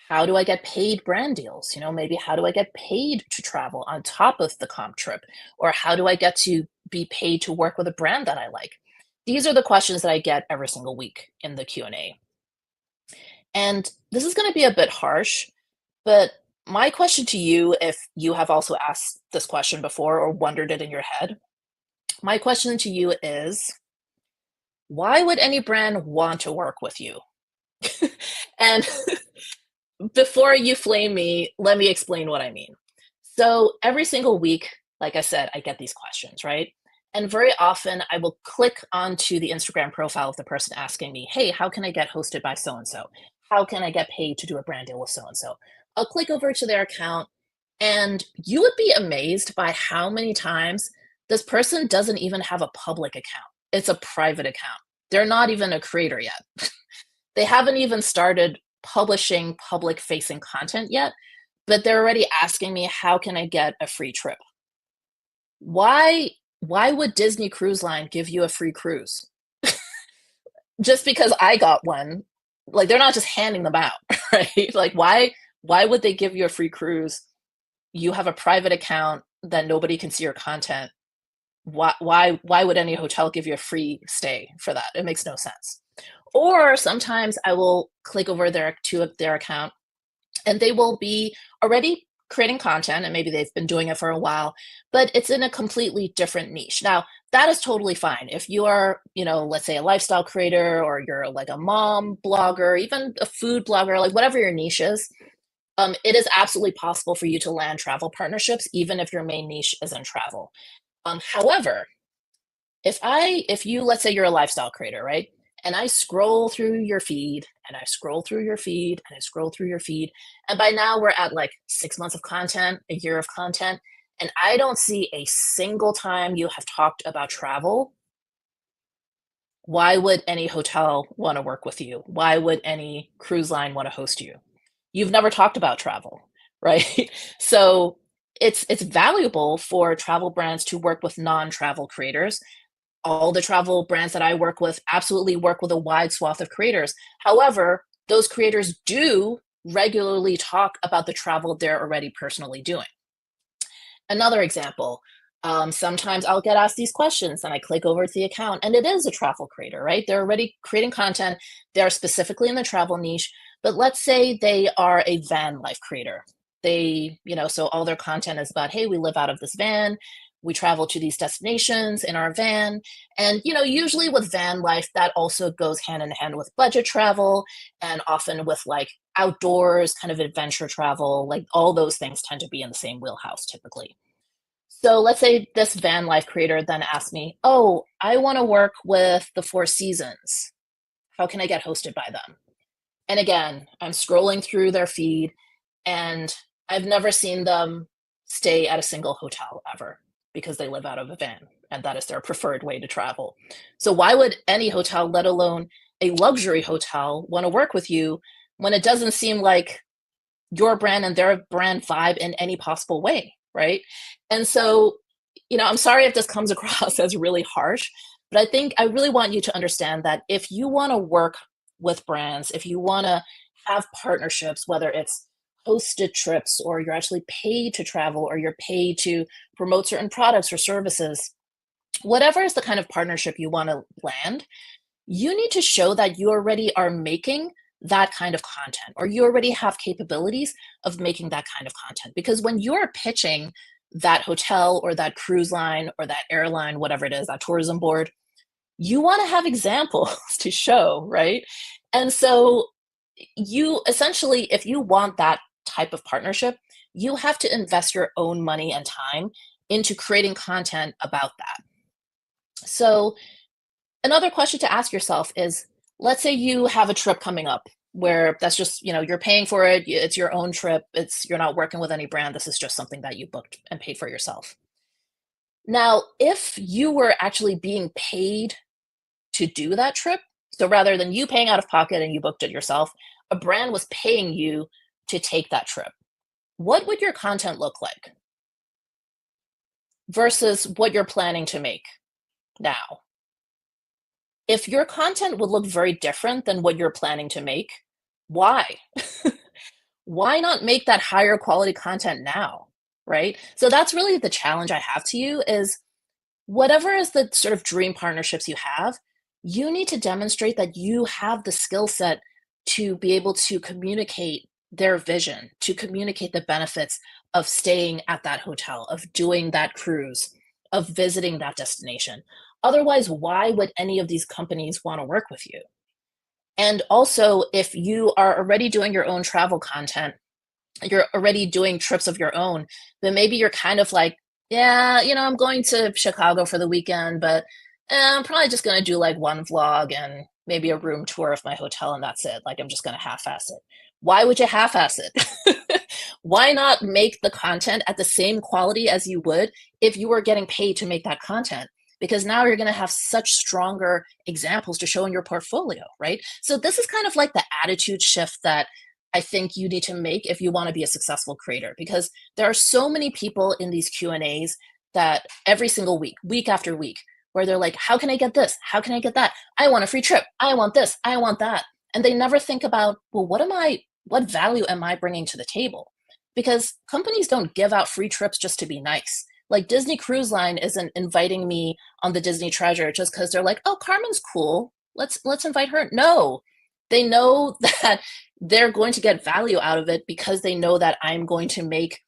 how do I get paid brand deals? Maybe how do I get paid to travel on top of the comp trip? Or how do I get to be paid to work with a brand that I like? These are the questions that I get every single week in the Q&A. And this is going to be a bit harsh, but my question to you, if you have also asked this question before or wondered it in your head, my question to you is, why would any brand want to work with you? And before you flame me, let me explain what I mean. So every single week, like I said, I get these questions, right? And very often I will click onto the Instagram profile of the person asking me, hey, how can I get hosted by so and so? How can I get paid to do a brand deal with so and so? I'll click over to their account, and you would be amazed by how many times this person doesn't even have a public account. It's a private account. They're not even a creator yet. They haven't even started publishing public facing content yet, but they're already asking me, how can I get a free trip? Why would Disney Cruise Line give you a free cruise? Just because I got one, like, they're not just handing them out, right? Like, why would they give you a free cruise? You have a private account that nobody can see your content. Why would any hotel give you a free stay for that? It makes no sense. Or sometimes I will click over to their account, and they will be already creating content, and maybe they've been doing it for a while, but it's in a completely different niche. Now, that is totally fine. If you are, let's say a lifestyle creator, or you're like a mom blogger, even a food blogger, like whatever your niche is, it is absolutely possible for you to land travel partnerships, even if your main niche is in travel. However, if you, let's say you're a lifestyle creator, right? And I scroll through your feed, and I scroll through your feed, and I scroll through your feed, and by now we're at like 6 months of content, a year of content, and I don't see a single time you have talked about travel. Why would any hotel want to work with you? Why would any cruise line want to host you? You've never talked about travel, right? So it's valuable for travel brands to work with non-travel creators. All the travel brands that I work with absolutely work with a wide swath of creators. However, those creators do regularly talk about the travel they're already personally doing. Another example, Sometimes I'll get asked these questions and I click over to the account and it is a travel creator, right? They're already creating content. They're specifically in the travel niche, but let's say they are a van life creator. So all their content is about, hey, we live out of this van. We travel to these destinations in our van. And, usually with van life, that also goes hand in hand with budget travel and often with like outdoors kind of adventure travel. Like all those things tend to be in the same wheelhouse typically. So let's say this van life creator then asks me, oh, I want to work with the Four Seasons. How can I get hosted by them? And again, I'm scrolling through their feed and I've never seen them stay at a single hotel ever because they live out of a van and that is their preferred way to travel. So why would any hotel, let alone a luxury hotel, want to work with you when it doesn't seem like your brand and their brand vibe in any possible way, right? And so, I'm sorry if this comes across as really harsh, but I think I really want you to understand that if you want to work with brands, if you want to have partnerships, whether it's hosted trips or you're actually paid to travel or you're paid to promote certain products or services, whatever is the kind of partnership you want to land, you need to show that you already are making that kind of content or you already have capabilities of making that kind of content. Because when you're pitching that hotel or that cruise line or that airline, whatever it is, that tourism board, you want to have examples to show, right? And so you essentially, if you want that type of partnership, you have to invest your own money and time into creating content about that. So another question to ask yourself is, let's say you have a trip coming up where that's just, you're paying for it, it's your own trip, you're not working with any brand, this is just something that you booked and paid for yourself. Now, if you were actually being paid to do that trip, so rather than you paying out of pocket and you booked it yourself, a brand was paying you to take that trip, what would your content look like versus what you're planning to make now? If your content would look very different than what you're planning to make, why? Why not make that higher quality content now, right? So that's really the challenge I have to you is whatever is the sort of dream partnerships you have, you need to demonstrate that you have the skill set to be able to communicate their vision, to communicate the benefits of staying at that hotel, of doing that cruise, of visiting that destination. Otherwise, why would any of these companies want to work with you? And also, if you are already doing your own travel content, you're already doing trips of your own, then maybe you're kind of like, yeah, I'm going to Chicago for the weekend, but I'm probably just going to do like one vlog and maybe a room tour of my hotel, and that's it. Like, I'm just going to half ass it. Why would you half ass it? Why not make the content at the same quality as you would if you were getting paid to make that content? Because now you're going to have such stronger examples to show in your portfolio, right? So this is kind of like the attitude shift that I think you need to make if you want to be a successful creator, because there are so many people in these Q&As that every single week, week after week, where they're like, how can I get this? How can I get that? I want a free trip. I want this. I want that. And they never think about, well, what value am I bringing to the table? Because companies don't give out free trips just to be nice. Like Disney Cruise Line isn't inviting me on the Disney Treasure just because they're like, oh, Carmen's cool. Let's invite her. No, they know that they're going to get value out of it because they know that I'm going to make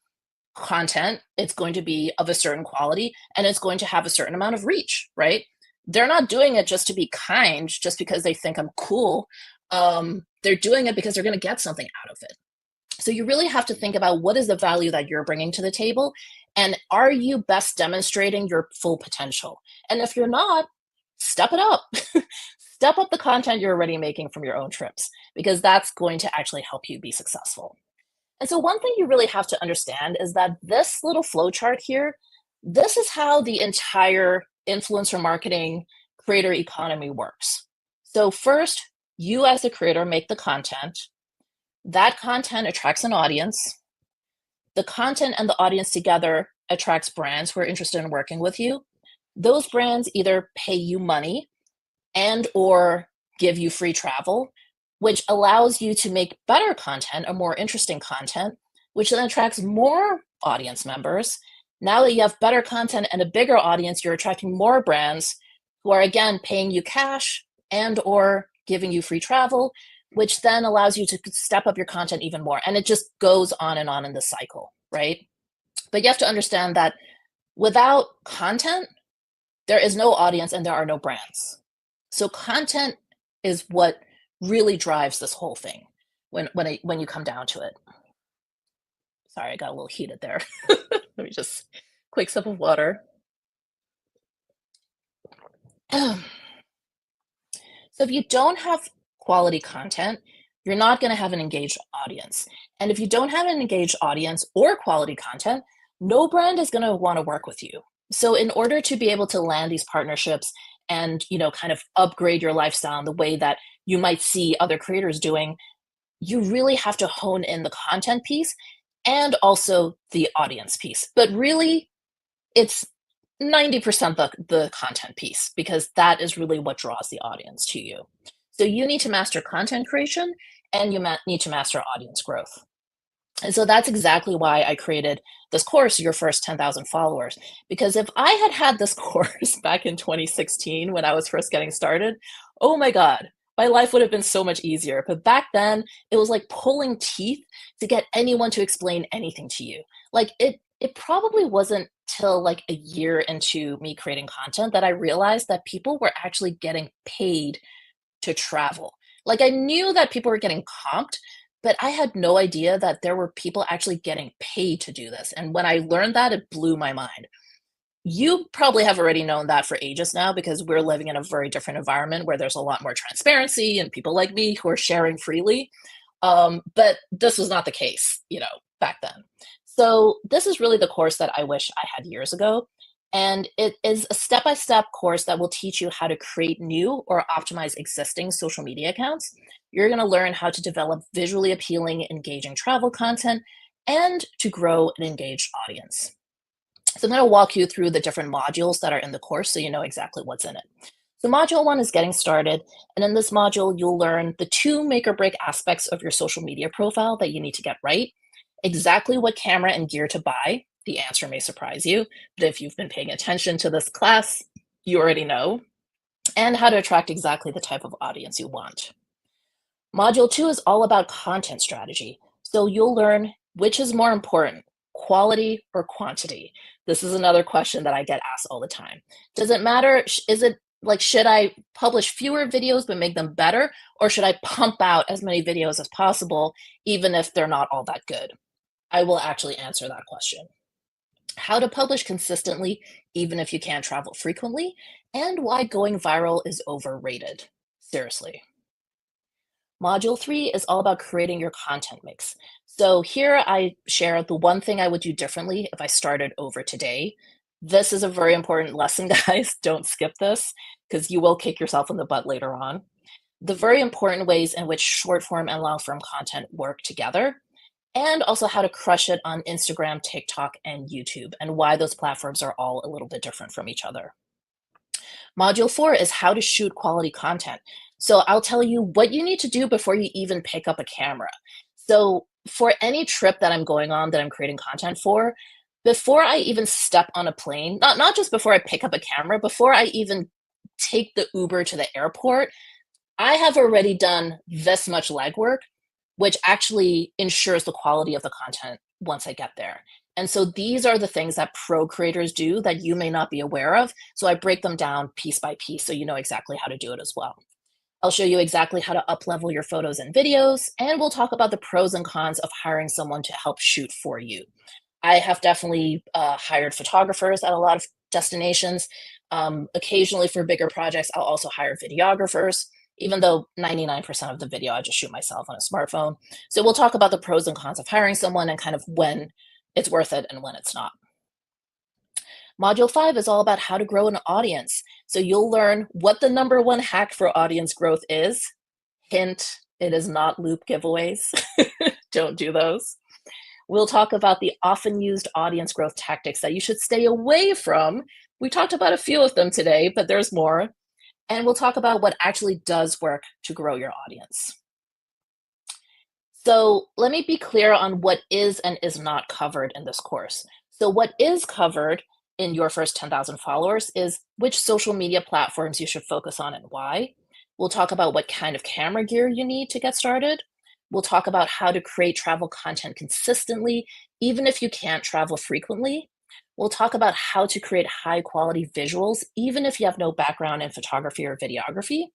content. It's going to be of a certain quality and it's going to have a certain amount of reach, right? They're not doing it just to be kind, just because they think I'm cool. They're doing it because they're going to get something out of it. So you really have to think about what is the value that you're bringing to the table, and are you best demonstrating your full potential? And if you're not, step it up. Step up the content you're already making from your own trips, because that's going to actually help you be successful. And so one thing you really have to understand is that this little flow chart here, this is how the entire influencer marketing creator economy works. So first, you as a creator make the content. That content attracts an audience. The content and the audience together attracts brands who are interested in working with you. Those brands either pay you money and or give you free travel, which allows you to make better content or more interesting content, which then attracts more audience members. Now that you have better content and a bigger audience, you're attracting more brands who are again paying you cash and or giving you free travel, which then allows you to step up your content even more. And it just goes on and on in this cycle, right? But you have to understand that without content, there is no audience and there are no brands. So content is what really drives this whole thing when you come down to it. Sorry, I got a little heated there. Let me just quick sip of water. So if you don't have quality content, you're not going to have an engaged audience. And if you don't have an engaged audience or quality content, no brand is going to want to work with you. So in order to be able to land these partnerships and, kind of upgrade your lifestyle in the way that you might see other creators doing, you really have to hone in the content piece and also the audience piece. But really, it's 90% the content piece because that is really what draws the audience to you. So you need to master content creation and you need to master audience growth. And so that's exactly why I created this course, Your First 10,000 Followers. Because if I had had this course back in 2016 when I was first getting started, oh my God, my life would have been so much easier. But back then, it was like pulling teeth to get anyone to explain anything to you. Like it probably wasn't till like a year into me creating content that I realized that people were actually getting paid to travel. Like I knew that people were getting comped, but I had no idea that there were people actually getting paid to do this. And when I learned that, it blew my mind. You probably have already known that for ages now because we're living in a very different environment where there's a lot more transparency and people like me who are sharing freely. But this was not the case, back then. So this is really the course that I wish I had years ago. And it is a step-by-step course that will teach you how to create new or optimize existing social media accounts. You're going to learn how to develop visually appealing, engaging travel content and to grow an engaged audience. So I'm going to walk you through the different modules that are in the course so you know exactly what's in it. So module 1 is getting started, and in this module, you'll learn the 2 make or break aspects of your social media profile that you need to get right, exactly what camera and gear to buy. The answer may surprise you, but if you've been paying attention to this class, you already know, and how to attract exactly the type of audience you want. Module 2 is all about content strategy. So you'll learn which is more important, quality or quantity. This is another question that I get asked all the time. Does it matter? Is it like, should I publish fewer videos but make them better? Or should I pump out as many videos as possible, even if they're not all that good? I will actually answer that question. How to publish consistently, even if you can't travel frequently, and why going viral is overrated. Seriously. Module 3 is all about creating your content mix. So here I share the one thing I would do differently if I started over today. This is a very important lesson, guys. Don't skip this because you will kick yourself in the butt later on. The very important ways in which short form and long form content work together, and also how to crush it on Instagram, TikTok, and YouTube, and why those platforms are all a little bit different from each other. Module 4 is how to shoot quality content. So I'll tell you what you need to do before you even pick up a camera. So for any trip that I'm going on that I'm creating content for, before I even step on a plane, not just before I pick up a camera, before I even take the Uber to the airport, I have already done this much legwork, which actually ensures the quality of the content once I get there. And so these are the things that pro creators do that you may not be aware of. So I break them down piece by piece so you know exactly how to do it as well. I'll show you exactly how to up-level your photos and videos, and we'll talk about the pros and cons of hiring someone to help shoot for you. I have definitely hired photographers at a lot of destinations. Occasionally for bigger projects, I'll also hire videographers, even though 99% of the video I just shoot myself on a smartphone. So we'll talk about the pros and cons of hiring someone and kind of when it's worth it and when it's not. Module 5 is all about how to grow an audience. So you'll learn what the number 1 hack for audience growth is. Hint, it is not loop giveaways. Don't do those. We'll talk about the often used audience growth tactics that you should stay away from. We talked about a few of them today, but there's more. And we'll talk about what actually does work to grow your audience. So let me be clear on what is and is not covered in this course. So, what is covered in your first 10,000 followers is which social media platforms you should focus on and why. We'll talk about what kind of camera gear you need to get started. We'll talk about how to create travel content consistently, even if you can't travel frequently. We'll talk about how to create high quality visuals, even if you have no background in photography or videography.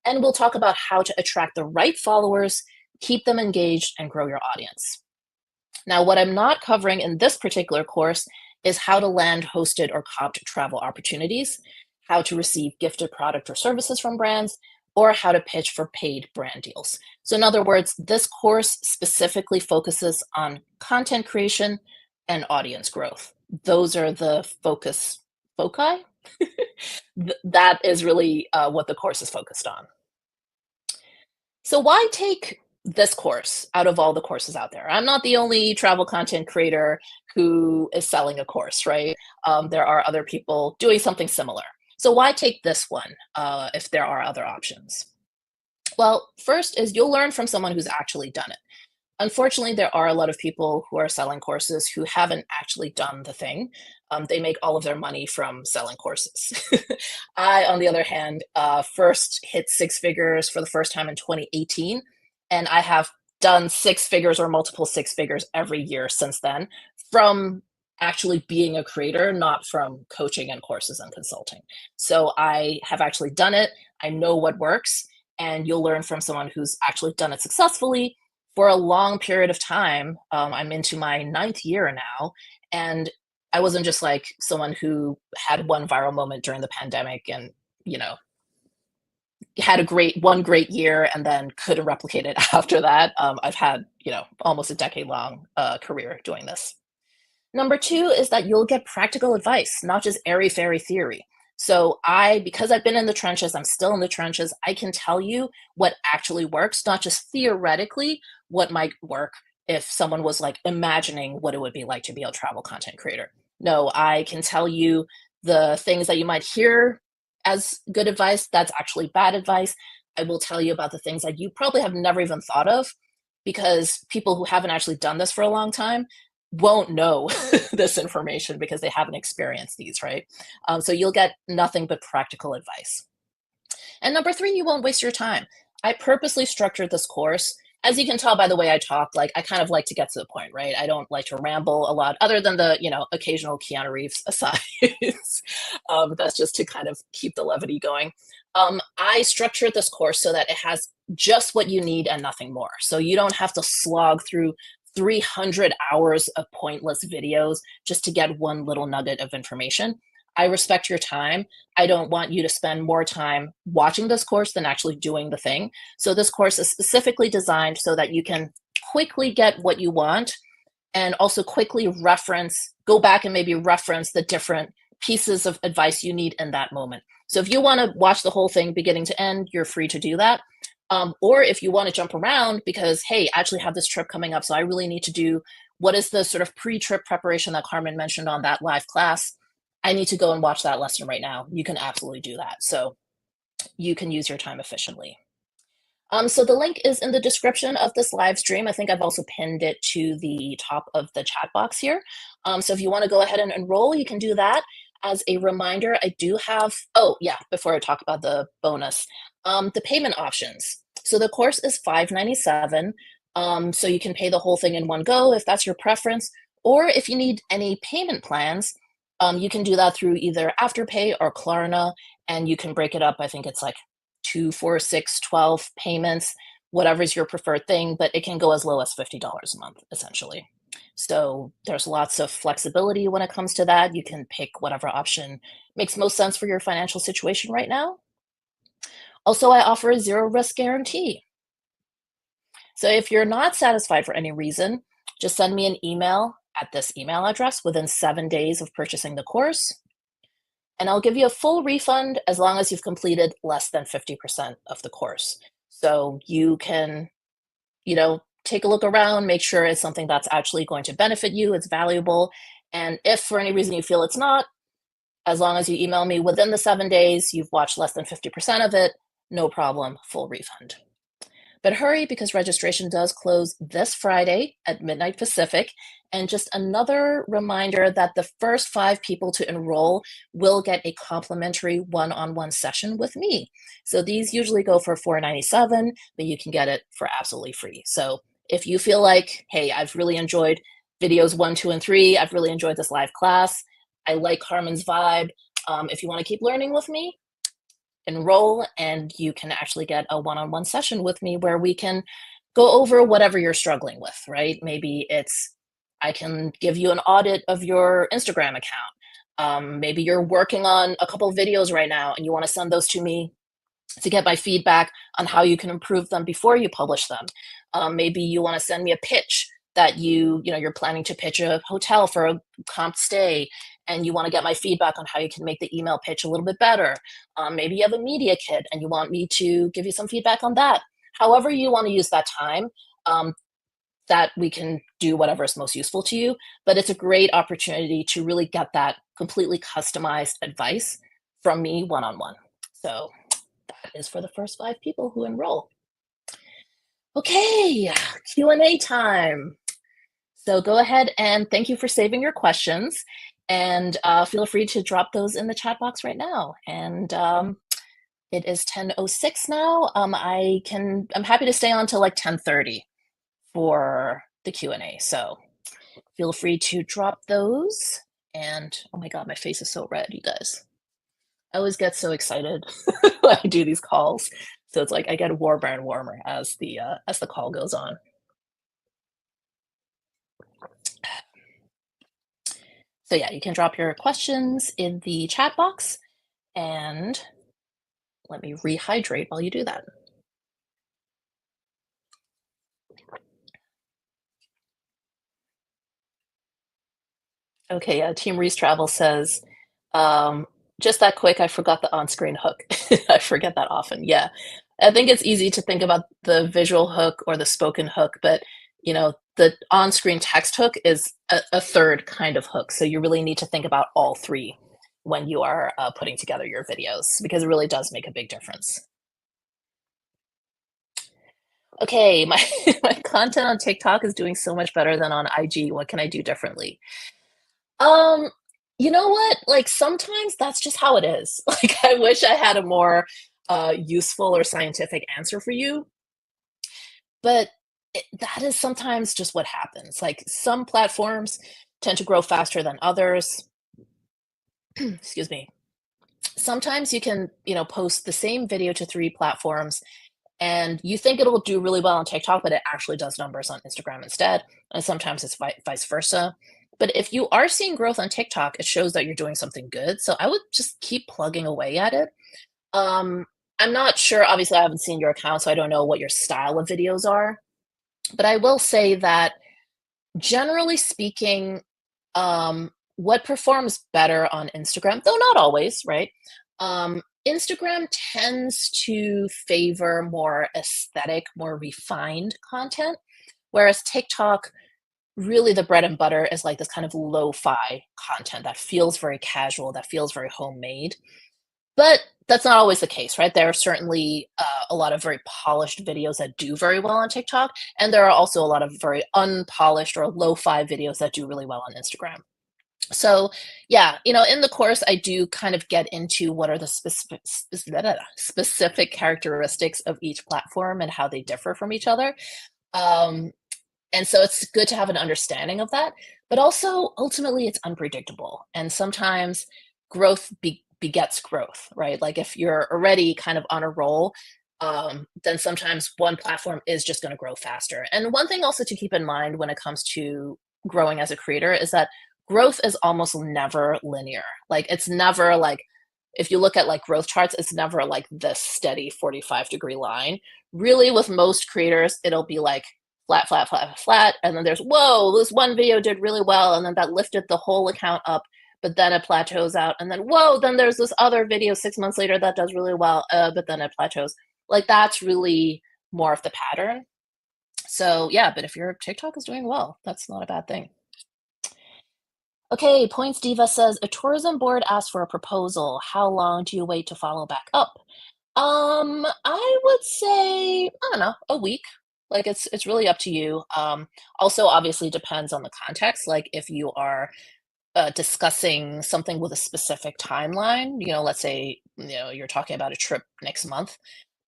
And we'll talk about how to attract the right followers, keep them engaged, and grow your audience. Now, what I'm not covering in this particular course is how to land hosted or comped travel opportunities, how to receive gifted product or services from brands, or how to pitch for paid brand deals. So, in other words, this course specifically focuses on content creation and audience growth. Those are the foci. That is really what the course is focused on. So why take this course out of all the courses out there? I'm not the only travel content creator who is selling a course, right? There are other people doing something similar. So why take this one if there are other options? Well, first is you'll learn from someone who's actually done it. Unfortunately, there are a lot of people who are selling courses who haven't actually done the thing. They make all of their money from selling courses. I, on the other hand, first hit six figures for the first time in 2018, and I have done six figures or multiple six figures every year since then from actually being a creator, not from coaching and courses and consulting. So I have actually done it. I know what works, and you'll learn from someone who's actually done it successfully for a long period of time. I'm into my ninth year now, and I wasn't just like someone who had one viral moment during the pandemic and, you know, had a great year and then couldn't replicate it after that. I've had, almost a decade long career doing this. Number two is that you'll get practical advice, not just airy fairy theory. So because I've been in the trenches, I'm still in the trenches, I can tell you what actually works, not just theoretically what might work if someone was like imagining what it would be like to be a travel content creator. No, I can tell you the things that you might hear as good advice, that's actually bad advice. I will tell you about the things that you probably have never even thought of because people who haven't actually done this for a long time won't know this information because they haven't experienced these, right? So you'll get nothing but practical advice. And number three, you won't waste your time. I purposely structured this course. As you can tell by the way I talk, like I kind of like to get to the point, right? I don't like to ramble a lot, other than the occasional Keanu Reeves aside. That's just to kind of keep the levity going. I structured this course so that it has just what you need and nothing more. So you don't have to slog through 300 hours of pointless videos just to get one little nugget of information. I respect your time. I don't want you to spend more time watching this course than actually doing the thing. So this course is specifically designed so that you can quickly get what you want and also quickly go back and maybe reference the different pieces of advice you need in that moment. So if you want to watch the whole thing beginning to end, you're free to do that. Or if you want to jump around because, hey, I actually have this trip coming up, so I really need to do what is the sort of pre-trip preparation that Carmen mentioned on that live class. I need to go and watch that lesson right now. You can absolutely do that. So you can use your time efficiently. So the link is in the description of this live stream. I think I've also pinned it to the top of the chat box here. So if you want to go ahead and enroll, you can do that. As a reminder, I do have, oh yeah, before I talk about the bonus, the payment options. So the course is $597. So you can pay the whole thing in one go if that's your preference, or if you need any payment plans, you can do that through either Afterpay or Klarna, and you can break it up. I think it's like 2, 4, 6, 12 payments, whatever's your preferred thing, but it can go as low as $50 a month, essentially. So there's lots of flexibility when it comes to that. You can pick whatever option makes most sense for your financial situation right now. Also, I offer a zero risk guarantee. So if you're not satisfied for any reason, just send me an email at this email address within 7 days of purchasing the course, and I'll give you a full refund as long as you've completed less than 50% of the course. So you can, take a look around, make sure it's something that's actually going to benefit you, it's valuable. And if for any reason you feel it's not, as long as you email me within the 7 days, you've watched less than 50% of it, no problem, full refund. But hurry because registration does close this Friday at midnight Pacific. And just another reminder that the first 5 people to enroll will get a complimentary one-on-one session with me. So these usually go for $4.97, but you can get it for absolutely free. So if you feel like, hey, I've really enjoyed videos 1, 2, and 3, I've really enjoyed this live class, I like Carmen's vibe. If you want to keep learning with me, enroll and you can actually get a one-on-one session with me where we can go over whatever you're struggling with, right? Maybe it's I can give you an audit of your Instagram account. Maybe you're working on a couple of videos right now and you want to send those to me to get my feedback on how you can improve them before you publish them. Maybe you want to send me a pitch that you're planning to pitch a hotel for a comp stay and you want to get my feedback on how you can make the email pitch a little bit better. Maybe you have a media kit and you want me to give you some feedback on that. However you want to use that time, that we can do whatever is most useful to you, but it's a great opportunity to really get that completely customized advice from me one-on-one. So that is for the first 5 people who enroll. Okay, Q&A time. So go ahead and thank you for saving your questions, and feel free to drop those in the chat box right now. And it is 10:06 now. I'm happy to stay on till like 10:30 for the Q&A. So feel free to drop those. And oh my God, my face is so red, you guys. I always get so excited when I do these calls. So it's like I get warmer and warmer as the call goes on. So yeah, you can drop your questions in the chat box, and let me rehydrate while you do that. Okay, Team Reese Travel says, just that quick, I forgot the on-screen hook. I forget that often. Yeah. I think it's easy to think about the visual hook or the spoken hook, but the on-screen text hook is a third kind of hook. So you really need to think about all three when you are putting together your videos because it really does make a big difference. Okay, my my content on TikTok is doing so much better than on IG. What can I do differently? Um, you know what? Like, sometimes that's just how it is. Like, I wish I had a more, useful or scientific answer for you, but that is sometimes just what happens. Like, some platforms tend to grow faster than others. Excuse me. Sometimes you can, post the same video to 3 platforms, and you think it'll do really well on TikTok, but it actually does numbers on Instagram instead, and sometimes it's vice versa. But if you are seeing growth on TikTok, it shows that you're doing something good, so I would just keep plugging away at it. Um, I'm not sure, obviously, I haven't seen your account, so I don't know what your style of videos are, but I will say that generally speaking, what performs better on Instagram, though not always, right? Instagram tends to favor more aesthetic, more refined content, whereas TikTok, really the bread and butter is like this kind of lo-fi content that feels very casual, that feels very homemade. But that's not always the case, right? There are certainly a lot of very polished videos that do very well on TikTok, and there are also a lot of very unpolished or lo-fi videos that do really well on Instagram. So, yeah, in the course, I do kind of get into what are the specific characteristics of each platform and how they differ from each other. Um, and so it's good to have an understanding of that. But also, ultimately, it's unpredictable. And sometimes growth begets growth, right? Like if you're already kind of on a roll, then sometimes one platform is just going to grow faster. And one thing also to keep in mind when it comes to growing as a creator is that growth is almost never linear. Like it's never like, if you look at like growth charts, it's never like this steady 45-degree line. Really, with most creators, it'll be like flat, flat, flat, flat. And then there's, whoa, this one video did really well. And then that lifted the whole account up, but then it plateaus out. And then, whoa, then there's this other video 6 months later that does really well, but then it plateaus. Like that's really more of the pattern. So yeah, but if your TikTok is doing well, that's not a bad thing. Okay, Points Diva says, a tourism board asks for a proposal. How long do you wait to follow back up? I would say, I don't know, a week. Like it's really up to you. Also obviously depends on the context. Like if you are discussing something with a specific timeline, let's say, you're talking about a trip next month,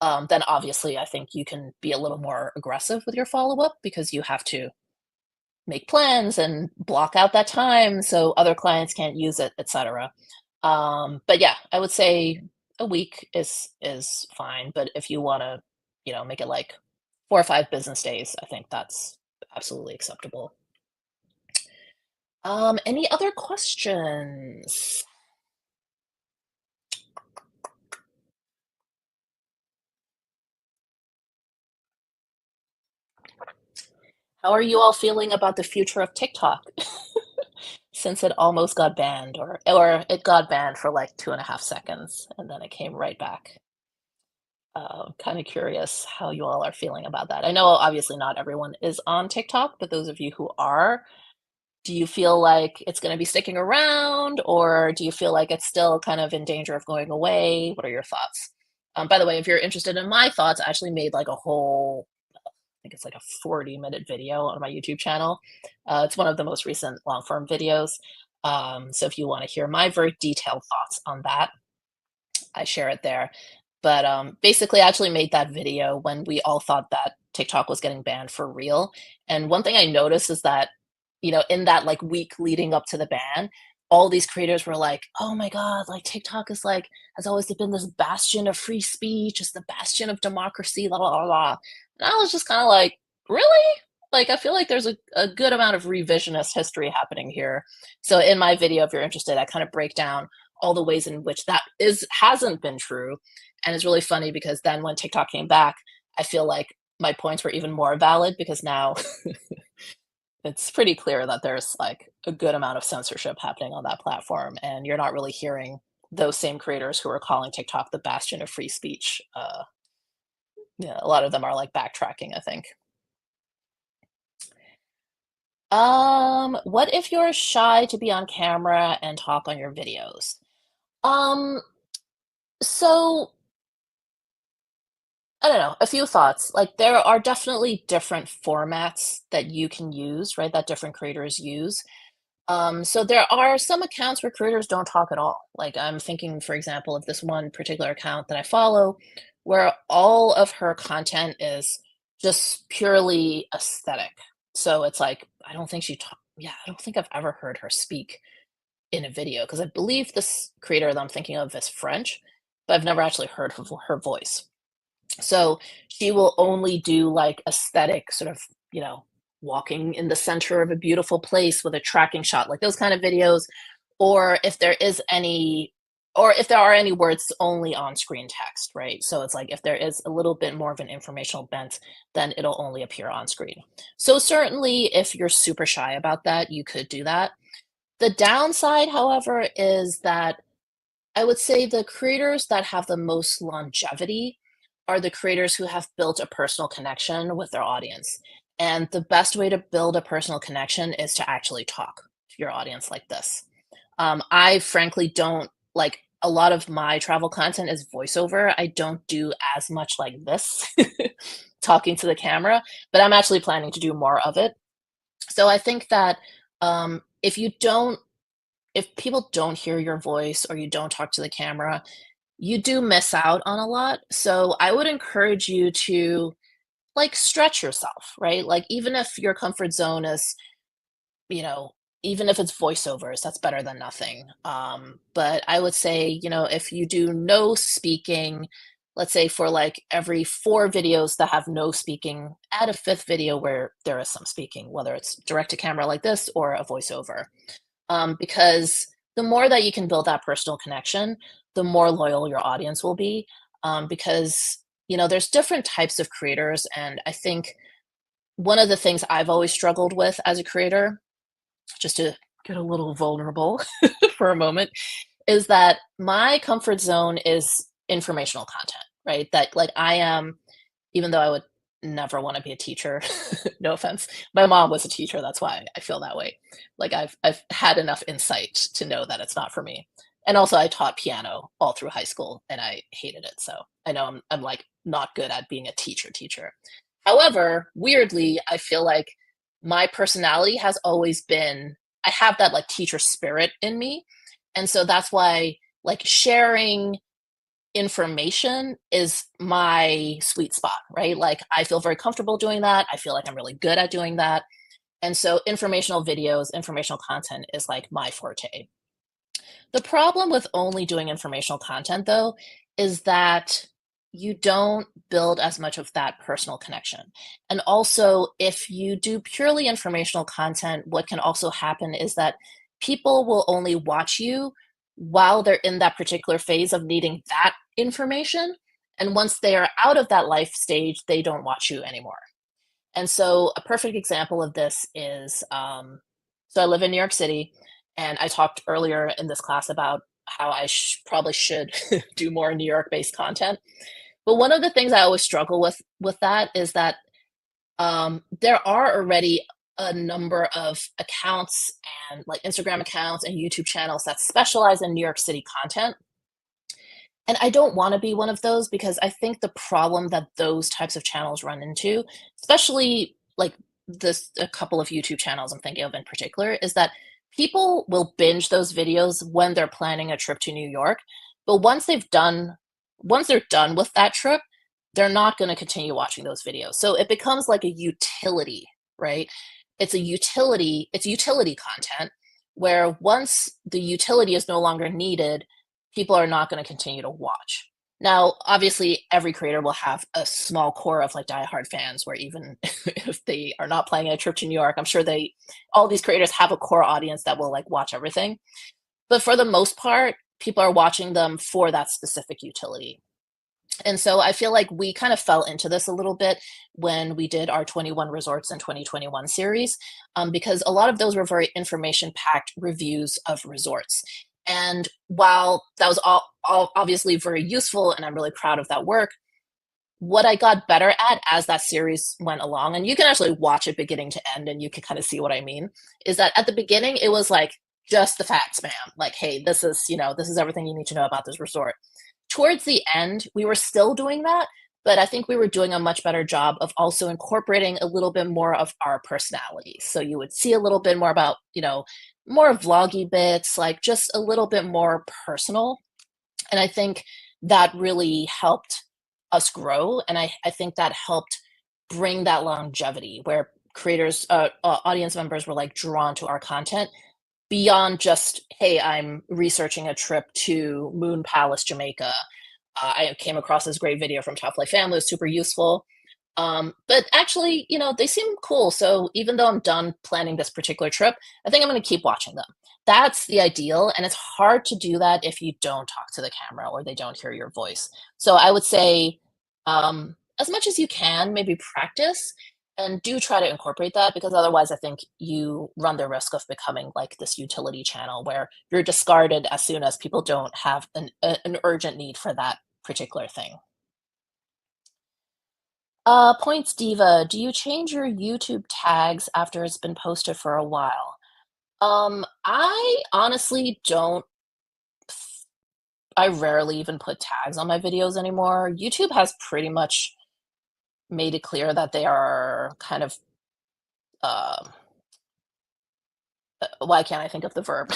then obviously I think you can be a little more aggressive with your follow-up because you have to make plans and block out that time so other clients can't use it, etc. But yeah, I would say a week is fine. But if you want to, make it like 4 or 5 business days, I think that's absolutely acceptable. Any other questions? How are you all feeling about the future of TikTok since it almost got banned, or it got banned for like 2.5 seconds and then it came right back? Kind of curious how you all are feeling about that. I know obviously not everyone is on TikTok, but those of you who are, do you feel like it's going to be sticking around, or do you feel like it's still kind of in danger of going away? What are your thoughts? By the way, if you're interested in my thoughts, I actually made like a whole, I think it's like a 40-minute video on my YouTube channel. It's one of the most recent long form videos. So if you want to hear my very detailed thoughts on that, I share it there. But basically, I actually made that video when we all thought that TikTok was getting banned for real. And one thing I noticed is that, in that like week leading up to the ban, all these creators were like, "Oh my God, like TikTok is like has always been this bastion of free speech, it's the bastion of democracy, blah blah blah." Blah." And I was just kind of like, "Really?" Like I feel like there's a good amount of revisionist history happening here. So in my video, if you're interested, I kind of break down all the ways in which that is hasn't been true. And it's really funny because then when TikTok came back, I feel like my points were even more valid because now it's pretty clear that there's like a good amount of censorship happening on that platform, and you're not really hearing those same creators who are calling TikTok the bastion of free speech. Yeah, a lot of them are like backtracking, I think. What if you're shy to be on camera and talk on your videos? Um, so I don't know, a few thoughts. Like, there are definitely different formats that you can use, right? That different creators use. So there are some accounts where creators don't talk at all. Like, I'm thinking, for example, of this one particular account that I follow, where all of her content is just purely aesthetic. So it's like, I don't think yeah, I don't think I've ever heard her speak in a video because I believe this creator that I'm thinking of is French, but I've never actually heard her voice. So she will only do like aesthetic sort of, walking in the center of a beautiful place with a tracking shot, like those kind of videos. Or if there is any, or if there are any words, only on screen text, right? So it's like if there is a little bit more of an informational bent, then it'll only appear on screen. So certainly if you're super shy about that, you could do that. The downside, however, is that I would say the creators that have the most longevity are the creators who have built a personal connection with their audience. And the best way to build a personal connection is to actually talk to your audience like this. I frankly don't like a lot of my travel content is voiceover. I don't do as much like this, talking to the camera, but I'm actually planning to do more of it. So I think that if people don't hear your voice or you don't talk to the camera, you do miss out on a lot. So I would encourage you to like stretch yourself, right? Like even if your comfort zone is, you know, even if it's voiceovers, that's better than nothing. But I would say, if you do no speaking, let's say for like every 4 videos that have no speaking, add a fifth video where there is some speaking, whether it's direct to camera like this or a voiceover, because the more that you can build that personal connection, the more loyal your audience will be. Because there's different types of creators, and I think one of the things I've always struggled with as a creator, just to get a little vulnerable for a moment, is that my comfort zone is informational content, right? That like I am, even though I would never want to be a teacher, no offense. My mom was a teacher, that's why I feel that way. Like I've had enough insight to know that it's not for me. And also I taught piano all through high school and I hated it. So I know I'm like not good at being a teacher. However, weirdly, I feel like my personality has always been, I have that like teacher spirit in me. And so that's why like sharing information is my sweet spot, right? Like I feel very comfortable doing that. I feel like I'm really good at doing that. And so informational videos, informational content is like my forte. The problem with only doing informational content, though, is that you don't build as much of that personal connection. And also, if you do purely informational content, what can also happen is that people will only watch you while they're in that particular phase of needing that information. And once they are out of that life stage, they don't watch you anymore. And so a perfect example of this is, so I live in New York City, and I talked earlier in this class about how I probably should do more New York-based content. But one of the things I always struggle with that is that there are already a number of accounts and like Instagram accounts and YouTube channels that specialize in New York City content. And I don't wanna be one of those because I think the problem that those types of channels run into, especially like this a couple of YouTube channels I'm thinking of in particular, is that people will binge those videos when they're planning a trip to New York, but once they're done with that trip, they're not gonna continue watching those videos. So it becomes like a utility, right? It's utility content where once the utility is no longer needed, people are not going to continue to watch. Now, obviously, every creator will have a small core of like diehard fans where even if they are not planning a trip to New York, I'm sure all these creators have a core audience that will like watch everything. But for the most part, people are watching them for that specific utility. And so I feel like we kind of fell into this a little bit when we did our 21 Resorts in 2021 series, because a lot of those were very information packed reviews of resorts. And while that was all obviously very useful, and I'm really proud of that work, what I got better at as that series went along, and you can actually watch it beginning to end and you can kind of see what I mean, is that at the beginning it was like just the facts, ma'am. Like, hey, this is everything you need to know about this resort. Towards the end, we were still doing that, but I think we were doing a much better job of also incorporating a little bit more of our personalities. So you would see a little bit more about, more vloggy bits, like just a little bit more personal. And I think that really helped us grow. And I think that helped bring that longevity where audience members were like drawn to our content beyond just, hey, I'm researching a trip to Moon Palace, Jamaica. I came across this great video from Top Flight Family, it was super useful. But actually, they seem cool. So even though I'm done planning this particular trip, I think I'm going to keep watching them. That's the ideal. And it's hard to do that if you don't talk to the camera or they don't hear your voice. So I would say, as much as you can, maybe practice and do try to incorporate that because otherwise, I think you run the risk of becoming like this utility channel where you're discarded as soon as people don't have an urgent need for that particular thing. Points Diva, do you change your YouTube tags after it's been posted for a while? I honestly don't. I rarely even put tags on my videos anymore. YouTube has pretty much made it clear that they are kind of, uh, why can't I think of the verb?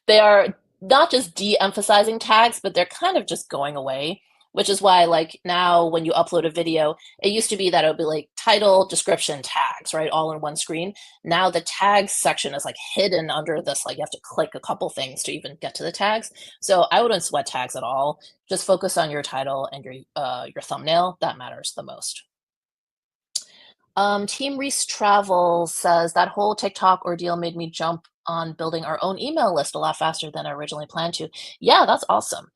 They are not just de-emphasizing tags, but they're kind of just going away, which is why like now when you upload a video, it used to be that it would be like title, description, tags, right? All in one screen. Now the tags section is like hidden under this, like you have to click a couple things to even get to the tags. So I wouldn't sweat tags at all. Just focus on your title and your thumbnail. That matters the most. Team Reese Travel says that whole TikTok ordeal made me jump on building our own email list a lot faster than I originally planned to. Yeah, that's awesome.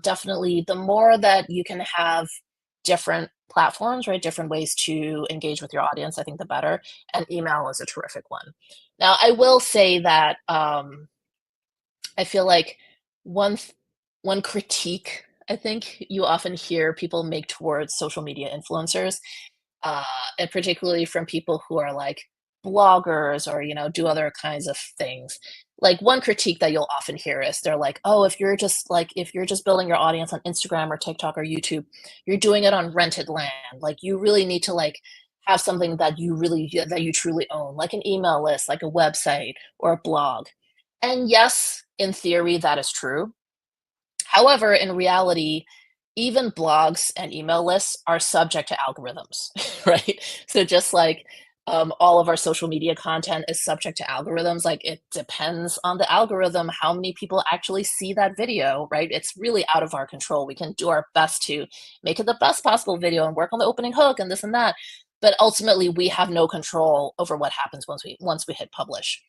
Definitely, the more that you can have different platforms, right, different ways to engage with your audience, I think the better. And email is a terrific one. Now, I will say that I feel like one th- one critique I think you often hear people make towards social media influencers uh, and particularly from people who are like bloggers or do other kinds of things like one critique that you'll often hear is they're like, oh, if you're just building your audience on Instagram or TikTok or YouTube, you're doing it on rented land. Like you really need to like have something that you truly own, like an email list, like a website or a blog. And yes, in theory, that is true. However, in reality, even blogs and email lists are subject to algorithms, right? So just like all of our social media content is subject to algorithms, like it depends on the algorithm how many people actually see that video, right? It's really out of our control. We can do our best to make it the best possible video and work on the opening hook and this and that, but ultimately we have no control over what happens once we hit publish.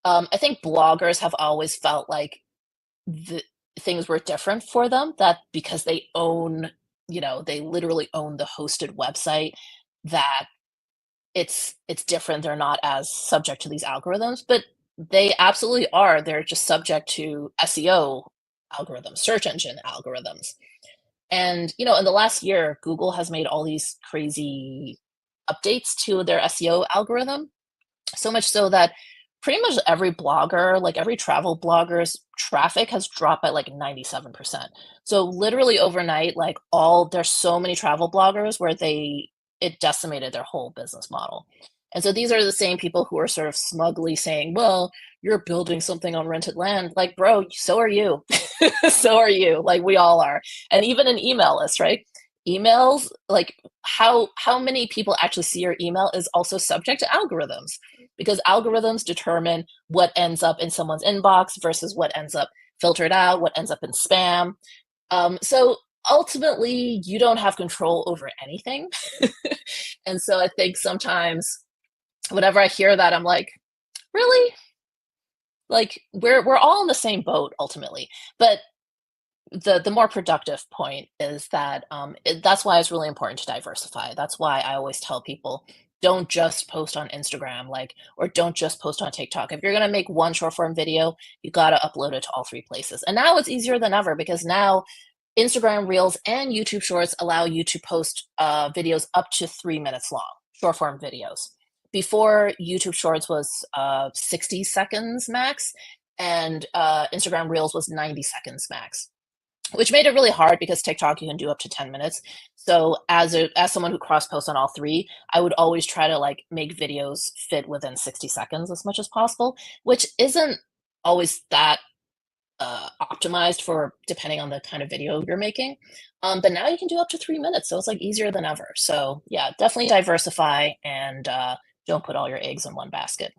I think bloggers have always felt like the things were different for them, that because they own, they literally own the hosted website, that it's different. They're not as subject to these algorithms, but they absolutely are. They're just subject to SEO algorithms, search engine algorithms. And, in the last year, Google has made all these crazy updates to their SEO algorithm, so much so that pretty much every blogger, like every travel blogger's traffic has dropped by like 97%. So literally overnight, like there's so many travel bloggers where it decimated their whole business model. And so these are the same people who are sort of smugly saying, well, you're building something on rented land. Like, bro, so are you. So are you. Like we all are. And even an email list, right? Emails, like how many people actually see your email is also subject to algorithms, because algorithms determine what ends up in someone's inbox versus what ends up filtered out, what ends up in spam. So ultimately, you don't have control over anything. And so I think sometimes whenever I hear that, I'm like, really? Like we're all in the same boat ultimately. But the more productive point is that that's why it's really important to diversify. That's why I always tell people, don't just post on Instagram, like, or don't just post on TikTok. If you're gonna make one short form video, you gotta upload it to all three places. And now it's easier than ever because now Instagram Reels and YouTube Shorts allow you to post videos up to 3 minutes long, short form videos. Before, YouTube Shorts was 60 seconds max, and Instagram Reels was 90 seconds max, which made it really hard because TikTok you can do up to 10 minutes. So as someone who cross posts on all three, I would always try to like make videos fit within 60 seconds as much as possible, which isn't always that optimized for depending on the kind of video you're making. But now you can do up to 3 minutes, so it's like easier than ever. So yeah, definitely diversify and don't put all your eggs in one basket.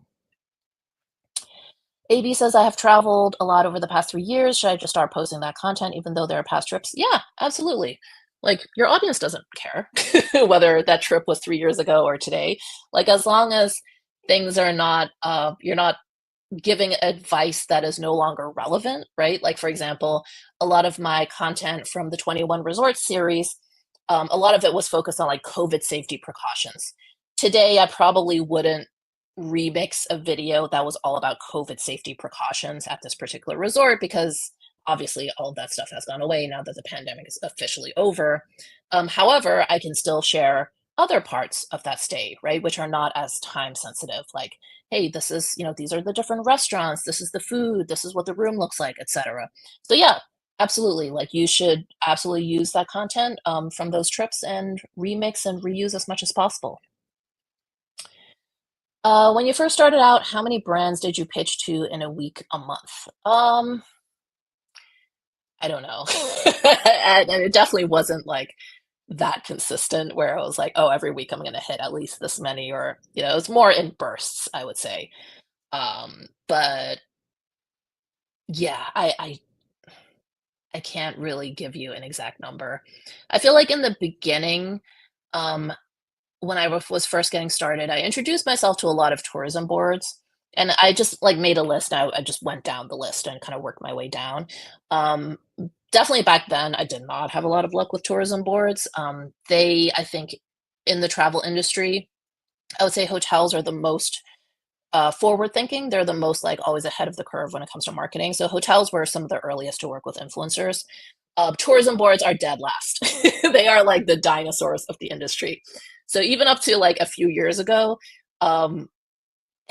AB says, I have traveled a lot over the past 3 years. Should I just start posting that content even though there are past trips? Yeah, absolutely. Like your audience doesn't care whether that trip was 3 years ago or today. Like as long as things are not, you're not giving advice that is no longer relevant, right? Like for example, a lot of my content from the 21 Resorts series, a lot of it was focused on like COVID safety precautions. Today, I probably wouldn't remix a video that was all about COVID safety precautions at this particular resort because obviously all of that stuff has gone away now that the pandemic is officially over. However, I can still share other parts of that stay, right, which are not as time sensitive, like, hey, this is, these are the different restaurants, this is the food, this is what the room looks like, etc. So yeah, absolutely. Like you should absolutely use that content from those trips and remix and reuse as much as possible. When you first started out, how many brands did you pitch to in a week, a month? I don't know. And it definitely wasn't like that consistent where I was like, oh, every week I'm going to hit at least this many, or, it was more in bursts, I would say. But yeah, I can't really give you an exact number. I feel like in the beginning, um, when I was first getting started, I introduced myself to a lot of tourism boards, and I just like made a list. I just went down the list and kind of worked my way down. Um, Definitely back then, I did not have a lot of luck with tourism boards. I think, in the travel industry, I would say hotels are the most forward thinking. They're the most like always ahead of the curve when it comes to marketing. So hotels were some of the earliest to work with influencers. Tourism boards are dead last. They are like the dinosaurs of the industry. So even up to like a few years ago, um,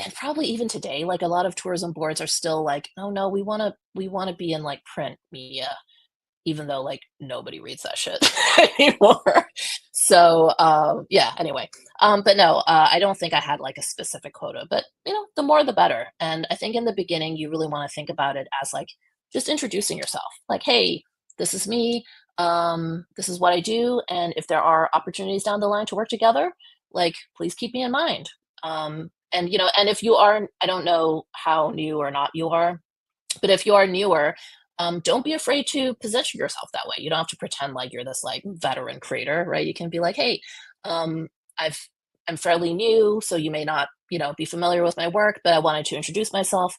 and probably even today, like a lot of tourism boards are still like, oh no, we want to be in like print media, even though like nobody reads that shit anymore. So yeah, anyway. But no, I don't think I had like a specific quota, but the more the better. And I think in the beginning you really want to think about it as like just introducing yourself. Like, hey, this is me. This is what I do. And if there are opportunities down the line to work together, like please keep me in mind. And if you are, I don't know how new or not you are, but if you are newer, don't be afraid to position yourself that way. You don't have to pretend like you're this like veteran creator, right? You can be like, hey, um, I've I'm fairly new, so you may not, be familiar with my work, but I wanted to introduce myself.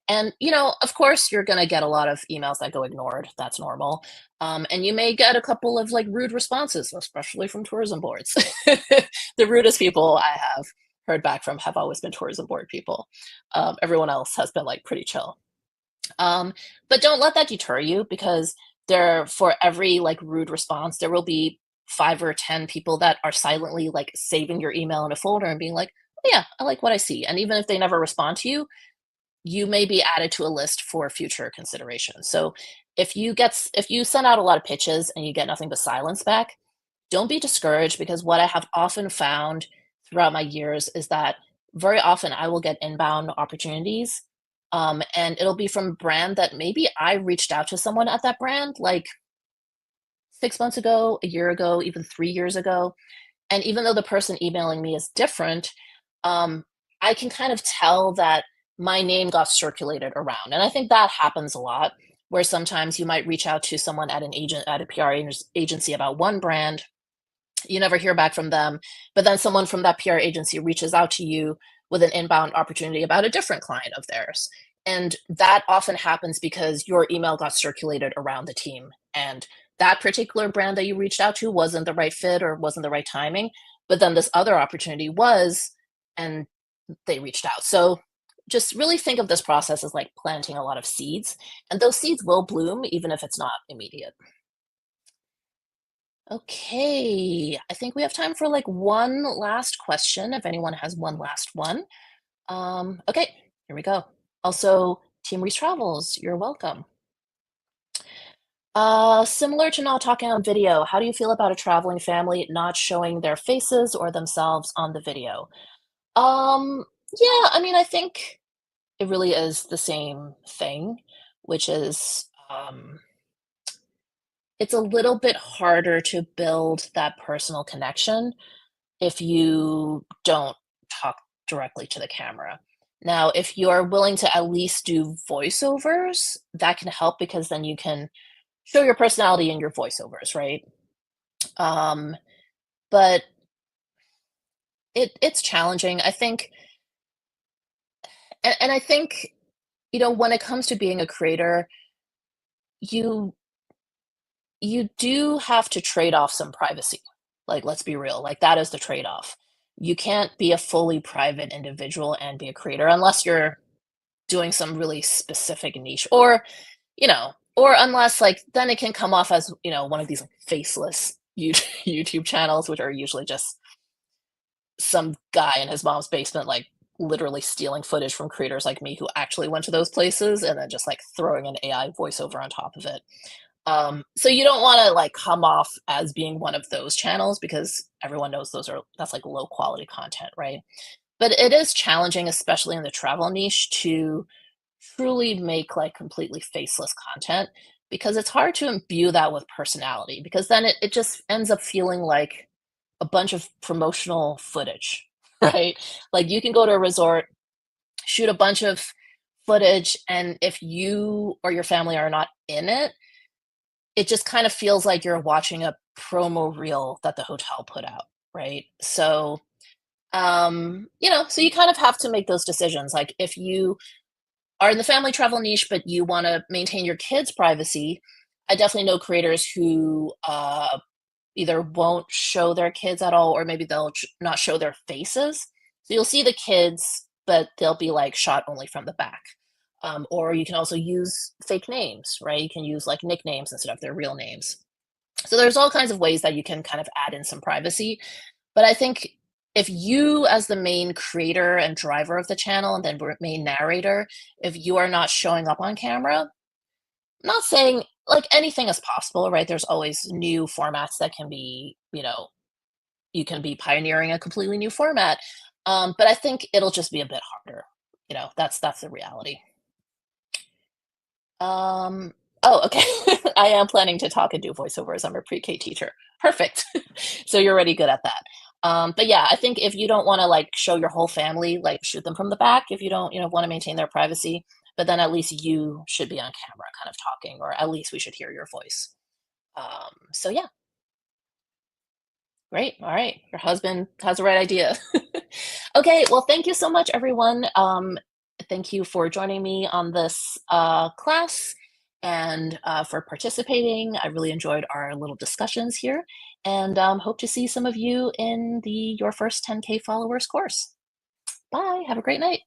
And of course, you're gonna get a lot of emails that go ignored. That's normal. And you may get a couple of like rude responses, especially from tourism boards. The rudest people I have heard back from have always been tourism board people. Everyone else has been like pretty chill. Um, but don't let that deter you because for every like rude response, there will be 5 or 10 people that are silently like saving your email in a folder and being like, oh, yeah, I like what I see. And even if they never respond to you, you may be added to a list for future consideration. So if you send out a lot of pitches and you get nothing but silence back, don't be discouraged because what I have often found throughout my years is that very often I will get inbound opportunities, and it'll be from a brand that maybe I reached out to someone at that brand like 6 months ago, a year ago, even 3 years ago. And even though the person emailing me is different, um, I can kind of tell that my name got circulated around. And I think that happens a lot where sometimes you might reach out to someone at a PR agency about one brand, you never hear back from them, but then someone from that PR agency reaches out to you with an inbound opportunity about a different client of theirs. And that often happens because your email got circulated around the team. And that particular brand that you reached out to wasn't the right fit or wasn't the right timing. But then this other opportunity was, and they reached out. So just really think of this process as like planting a lot of seeds. And those seeds will bloom even if it's not immediate. Okay, I think we have time for like one last question if anyone has one last one. Okay, here we go. Also, Team Reese Travels, you're welcome. Similar to not talking on video, how do you feel about a traveling family not showing their faces or themselves on the video? Um, yeah, I mean, I think it really is the same thing, which is it's a little bit harder to build that personal connection if you don't talk directly to the camera. Now, if you're willing to at least do voiceovers, that can help because then you can show your personality in your voiceovers, right? Um, but it's challenging. I think, and I think, when it comes to being a creator, you you do have to trade off some privacy. Like, let's be real. Like that is the trade off. You can't be a fully private individual and be a creator unless you're doing some really specific niche or unless like then it can come off as one of these like faceless YouTube channels, which are usually just some guy in his mom's basement like literally stealing footage from creators like me who actually went to those places and then just like throwing an AI voiceover on top of it. So you don't want to like come off as being one of those channels because everyone knows that's like low quality content, right? But it is challenging, especially in the travel niche, to truly make like completely faceless content because it's hard to imbue that with personality because then it just ends up feeling like a bunch of promotional footage, right? Like you can go to a resort, shoot a bunch of footage, and if you or your family are not in it, it just kind of feels like you're watching a promo reel that the hotel put out, right? So you kind of have to make those decisions. Like if you are in the family travel niche, but you want to maintain your kids' privacy, I definitely know creators who either won't show their kids at all, or maybe they'll not show their faces. So you'll see the kids, but they'll be like shot only from the back. Or you can also use fake names, right? You can use like nicknames instead of their real names. So there's all kinds of ways that you can kind of add in some privacy. But I think if you, as the main creator and driver of the channel and then main narrator, if you are not showing up on camera, I'm not saying like anything is possible, right? There's always new formats that can be, you can be pioneering a completely new format. But I think it'll just be a bit harder. That's the reality. Um, oh, okay. I am planning to talk and do voiceovers. I'm a pre-K teacher. Perfect. So you're already good at that. But yeah, I think if you don't want to like show your whole family, like shoot them from the back if you don't, want to maintain their privacy, but then at least you should be on camera kind of talking, or at least we should hear your voice. So yeah, great. All right. Your husband has the right idea. Okay. Well, thank you so much, everyone. Thank you for joining me on this class and for participating. I really enjoyed our little discussions here and hope to see some of you in the Your First 10K Followers course. Bye. Have a great night.